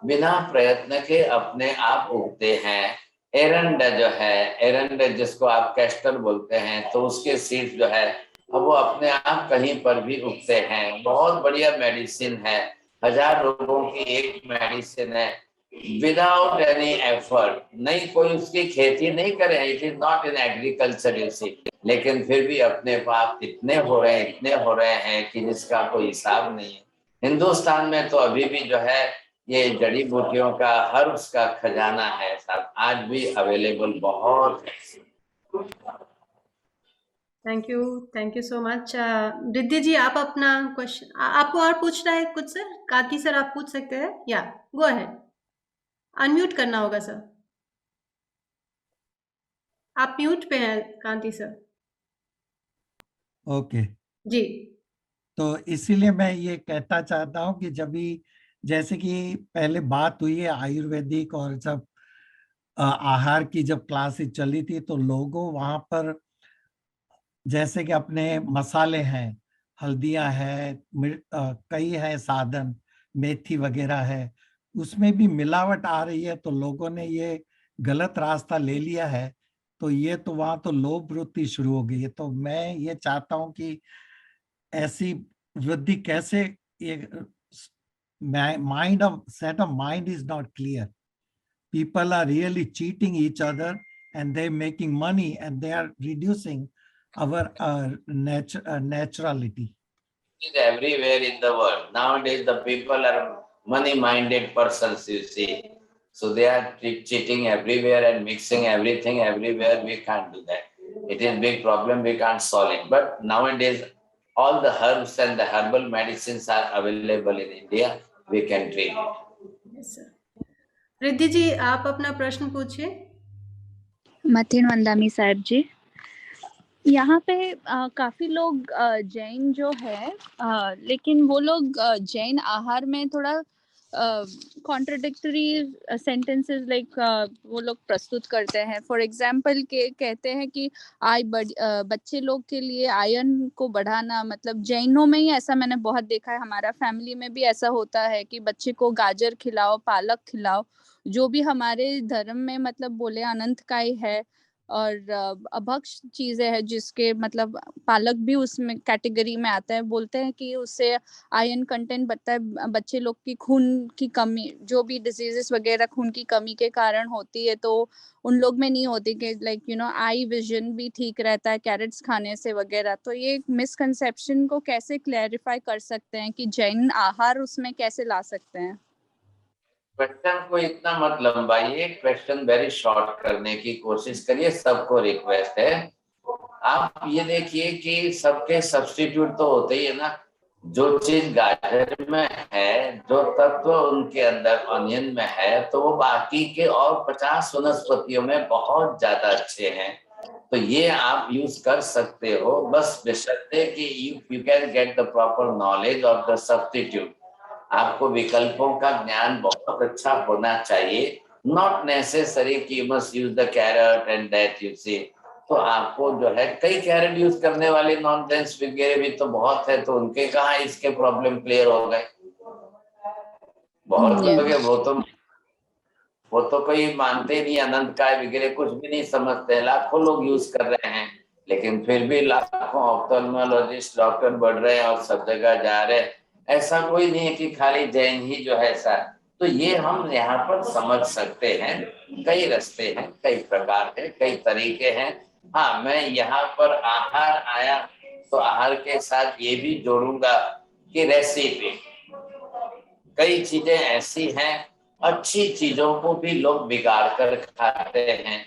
[SPEAKER 1] बिना प्रयत्न के अपने आप उगते हैं। एरंड जो है, एरंड जिसको आप कैस्टर बोलते हैं, तो उसके सीड्स जो है अब वो अपने आप कहीं पर भी उगते हैं। बहुत बढ़िया मेडिसिन है, 1000 लोगों की एक मेडिसिन है, विदाउट एनी एफर्ट। नहीं कोई उसकी खेती नहीं करे, it is not in agriculture you see, लेकिन फिर भी अपने पाप इतने हो रहे हैं, इतने हो रहे हैं कि जिसका कोई हिसाब नहीं है। हिंदुस्तान में तो अभी भी जो है ये जड़ी बूटियों का हर उसका खजाना है साहब, आज भी अवेलेबल बहुत है।
[SPEAKER 2] Thank you so much. Riddhi ji आप अपना क्वेश्चन, आपको और पूछना है कुछ सर? कांति सर आप पूछ सकते हैं, या गो अहेड, अनम्यूट करना होगा सर, आप म्यूट पे हैं कांति सर।
[SPEAKER 4] ओके
[SPEAKER 2] जी।
[SPEAKER 4] तो इसीलिए मैं ये कहता चाहता हूँ कि जब भी जैसे कि पहले बात हुई है आयुर्वेदिक और जब आहार की जब क्लासेस चली थी, तो लोगों वहां पर जैसे कि अपने मसाले हैं, हल्दियां है, कई है साधन, मेथी वगैरह है, उसमें भी मिलावट आ रही है, तो लोगों ने ये गलत रास्ता ले लिया है, तो ये तो वहां तो लोभ वृत्ति शुरू हो गई है। तो मैं ये चाहता हूं कि ऐसी वृद्धि कैसे, ये mind of set of mind is not clear, people are really cheating each other and they're making money and they are reducing our naturality.
[SPEAKER 1] It is everywhere in the world. Nowadays, the people are money-minded persons, you see. So they are cheating everywhere and mixing everything everywhere. We can't do that. It is a big problem. We can't solve it. But nowadays, all the herbs and the herbal medicines are available in India. We can treat it.
[SPEAKER 2] Yes, sir. Riddhi ji, आप अपना प्रश्न पूछिए।
[SPEAKER 8] मथिन वंदामी साहब जी, यहाँ पे काफी लोग जैन जो है, लेकिन वो लोग जैन आहार में थोड़ा कॉन्ट्रडिक्टरी सेंटेंसेस लाइक वो लोग प्रस्तुत करते हैं। फॉर एग्जाम्पल के कहते हैं कि बच्चे लोग के लिए आयरन को बढ़ाना, मतलब जैनों में ही ऐसा मैंने बहुत देखा है, हमारा फैमिली में भी ऐसा होता है कि बच्चे को गाजर खिलाओ, पालक खिलाओ, जो भी हमारे धर्म में मतलब बोले अनंतकाय है और अभक्ष चीजें हैं, जिसके मतलब पालक भी उसमें कैटेगरी में आता है। बोलते हैं कि उससे आयरन कंटेंट बढ़ता है, बच्चे लोग की खून की कमी, जो भी डिजीजेस वगैरह खून की कमी के कारण होती है, तो उन लोग में नहीं होती कि लाइक आई विजन भी ठीक रहता है कैरेट्स खाने से वगैरह। तो ये मिसकंसेप्शन को कैसे क्लैरिफाई कर सकते हैं कि जैन आहार उसमें कैसे ला सकते हैं?
[SPEAKER 1] क्वेश्चन को इतना मत लंबाइए, क्वेश्चन वेरी शॉर्ट करने की कोशिश करिए, सबको रिक्वेस्ट है। आप ये देखिए कि सबके सब्स्टिट्यूट तो होते ही है ना। जो चीज गाजर में है, जो तत्व उनके अंदर ऑनियन में है, तो वो बाकी के और 50 वनस्पतियों में बहुत ज्यादा अच्छे हैं। तो ये आप यूज कर सकते हो, बस बशर्ते कि you can get the proper knowledge of the substitute. आपको विकल्पों का ज्ञान बहुत अच्छा होना चाहिए। नॉट नेसेसरी कि you must use the carrot and that, you see. तो आपको जो है कई कैरेट यूज करने वाले नॉनसेंस वगैरह भी तो बहुत है, तो उनके कहाँ इसके प्रॉब्लम क्लियर हो गए। बहुत लोग हैं, वो तो कोई मानते नहीं, अनंत काय वगैरह कुछ भी नहीं समझते। लाखों लोग यूज कर रहे हैं, लेकिन फिर भी लाखों ऑप्थेल्मोलॉजिस्ट डॉक्टर बढ़ रहे हैं और सब जगह जा रहे हैं। ऐसा कोई नहीं है कि खाली जैन ही जो है ऐसा। तो ये हम यहाँ पर समझ सकते हैं, कई रास्ते हैं, कई प्रकार है, कई तरीके हैं। हाँ, मैं यहाँ पर आहार आया तो आहार के साथ ये भी जोड़ूंगा कि रेसिपी। कई चीजें ऐसी हैं, अच्छी चीजों को भी लोग बिगाड़ कर खाते हैं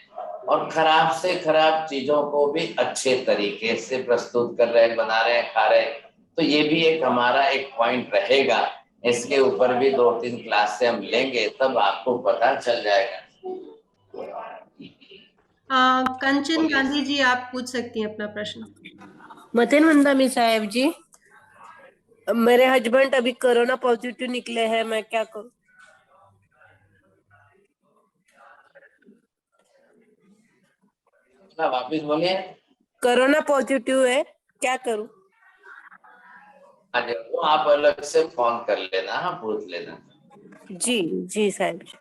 [SPEAKER 1] और खराब से खराब चीजों को भी अच्छे तरीके से प्रस्तुत कर रहे, बना रहे, खा रहे। तो ये भी एक हमारा एक पॉइंट रहेगा। इसके ऊपर भी 2-3 क्लास से हम लेंगे, तब आपको पता चल जाएगा।
[SPEAKER 2] कंचन गांधी जी, आप पूछ सकती हैं अपना प्रश्न।
[SPEAKER 9] मथिन वंदामी साहब जी, मेरे हस्बैंड अभी कोरोना पॉजिटिव निकले हैं, मैं क्या करूं?
[SPEAKER 1] वापिस बोलिए।
[SPEAKER 9] कोरोना पॉजिटिव है, क्या करूं?
[SPEAKER 1] वो आप अलग से फोन कर लेना, हाँ, पूछ लेना।
[SPEAKER 9] जी जी साहब जी।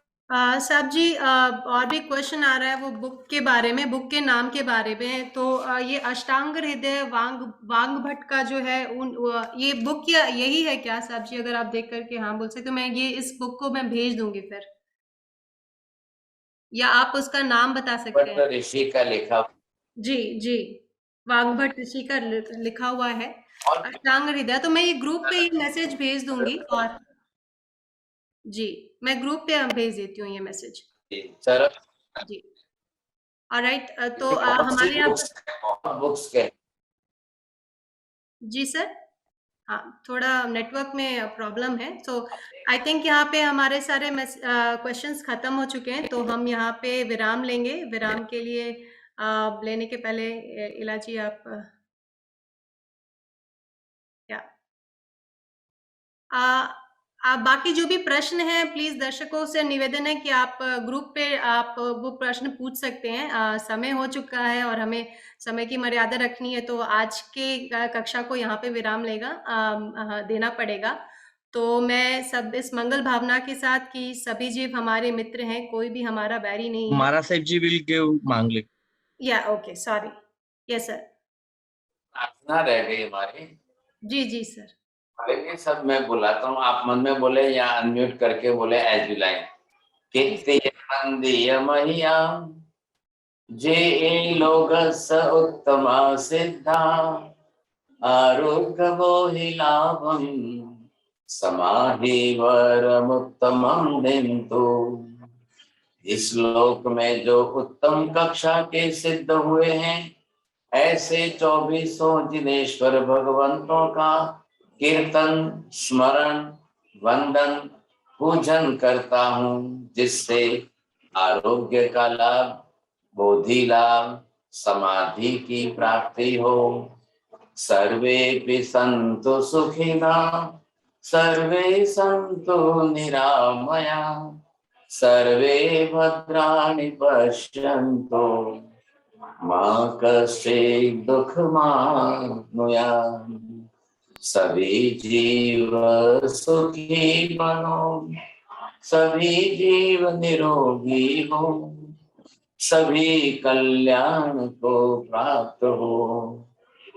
[SPEAKER 2] साहब जी, और भी क्वेश्चन आ रहा है वो बुक के बारे में, बुक के नाम के बारे में। तो ये अष्टांग हृदय वांग भट्ट का जो है ये बुक यही है क्या साहब जी? अगर आप देख करके हाँ बोल सकते तो मैं ये इस बुक को मैं भेज दूंगी फिर, या आप उसका नाम बता सकते हैं?
[SPEAKER 1] ऋषि का लिखा।
[SPEAKER 2] जी जी, वांग भट्ट ऋषि का लिखा हुआ है अष्टांग हृदय। तो मैं ये ग्रुप पे ये मैसेज भेज दूंगी, और जी मैं ग्रुप पे भेज देती हूँ ये मैसेज। जी, ऑलराइट। तो हमारे यहाँ
[SPEAKER 1] बुक्स के।
[SPEAKER 2] जी सर, हाँ, थोड़ा नेटवर्क में प्रॉब्लम है। तो आई थिंक यहाँ पे हमारे सारे क्वेश्चंस खत्म हो चुके हैं, तो हम यहाँ पे विराम लेंगे। विराम के लिए लेने के पहले इलाजी आप क्या बाकी जो भी प्रश्न हैं, प्लीज दर्शकों से निवेदन है कि आप ग्रुप पे आप वो प्रश्न पूछ सकते हैं। समय हो चुका है और हमें समय की मर्यादा रखनी है, तो आज के कक्षा को यहाँ पे विराम देना पड़ेगा। तो मैं सब इस मंगल भावना के साथ कि सभी जीव हमारे मित्र हैं, कोई भी हमारा बैरी नहीं है।
[SPEAKER 10] Mara Sahib ji will give Manglik.
[SPEAKER 2] या ओके, सॉरी। Yes sir.
[SPEAKER 1] प्रार्थना रह गई हमारी।
[SPEAKER 2] जी जी सर।
[SPEAKER 1] बोलेंगे सब, मैं बुलाता हूँ, आप मन में बोले या अनम्यूट करके बोले एज यू लाइक। कीर्ति मंदिय महिया जे ए लोग स उत्तमा सिद्धा आरोग्य मोहि लाभम समाधि वरमुत्तमं दिंतु। इस श्लोक में जो उत्तम कक्षा के सिद्ध हुए हैं, ऐसे 24 जिनेश्वर भगवंतों का कीर्तन, स्मरण, वंदन, पूजन करता हूँ, जिससे आरोग्य का लाभ, बोधि लाभ, समाधि की प्राप्ति हो। सर्वेपि सन्तु सुखिनः, सर्वे सन्तु निरामया, सर्वे भद्राणि पश्यन्तु मा कश्चित् दुःखमाप्नुयात्। सभी जीव सुखी बनो, सभी जीव निरोगी हो, सभी कल्याण को प्राप्त हो।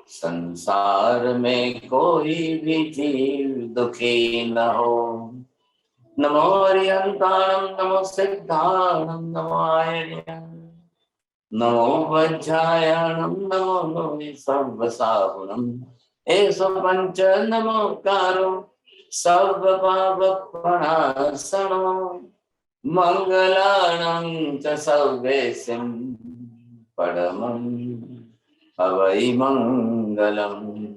[SPEAKER 1] संसार में कोई भी जीव दुखी न हो। नमो हरिहंताणं, नमो सिद्धाणं, नमो आयर्याणं, नमो वज्रायणं, नमो लोहि सर्वसाहुणम्। एष पंच नमोकारो सर्वपापप्रणाशनो मंगलानं च सर्वेशं परमं अवै मंगलम्।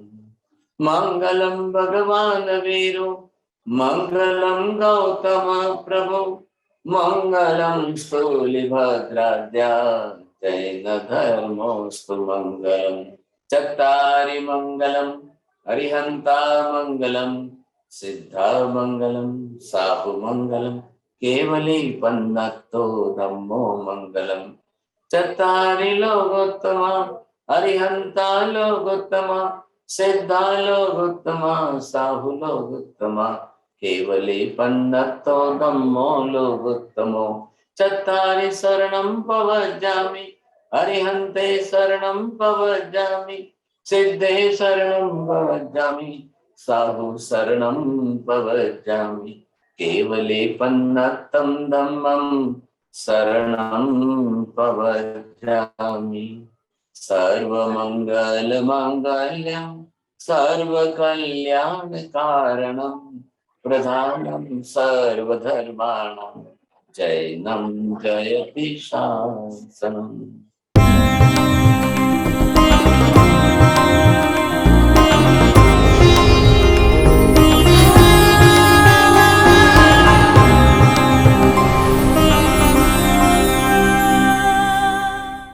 [SPEAKER 1] मंगलं भगवान वीरो, मंगलं गौतम प्रभु, मंगलं स्थूलिभद्राद्या जैन धर्मोऽस्तु मंगलम्। चत्तारि मंगलम्, अरिहंता मंगलम्, सिद्धा मंगलम्, साहु मंगलम्, केवली पन्नतो धम्मो मंगलम्। चत्तारि लोकोत्तमा, अरिहंता लोकोत्तमा, सिद्धा लोकोत्तमा, साहु लोकोत्तमा, केवली पन्नतो धम्मो लोकोत्तमो। चत्तारि शरणं पवज्जामि, अरिहन्ते शरणं पवज्जामि, सिद्धे शरणं पवज्जामि, साहु शरणं पवज्जामि, केवले पन्नतं धम्मं शरणं पवज्जामि। सर्वमंगल मांगल्यं सर्वकल्याण कारणं प्रधानं सर्वधर्माणां जैनं जयति शासनम्।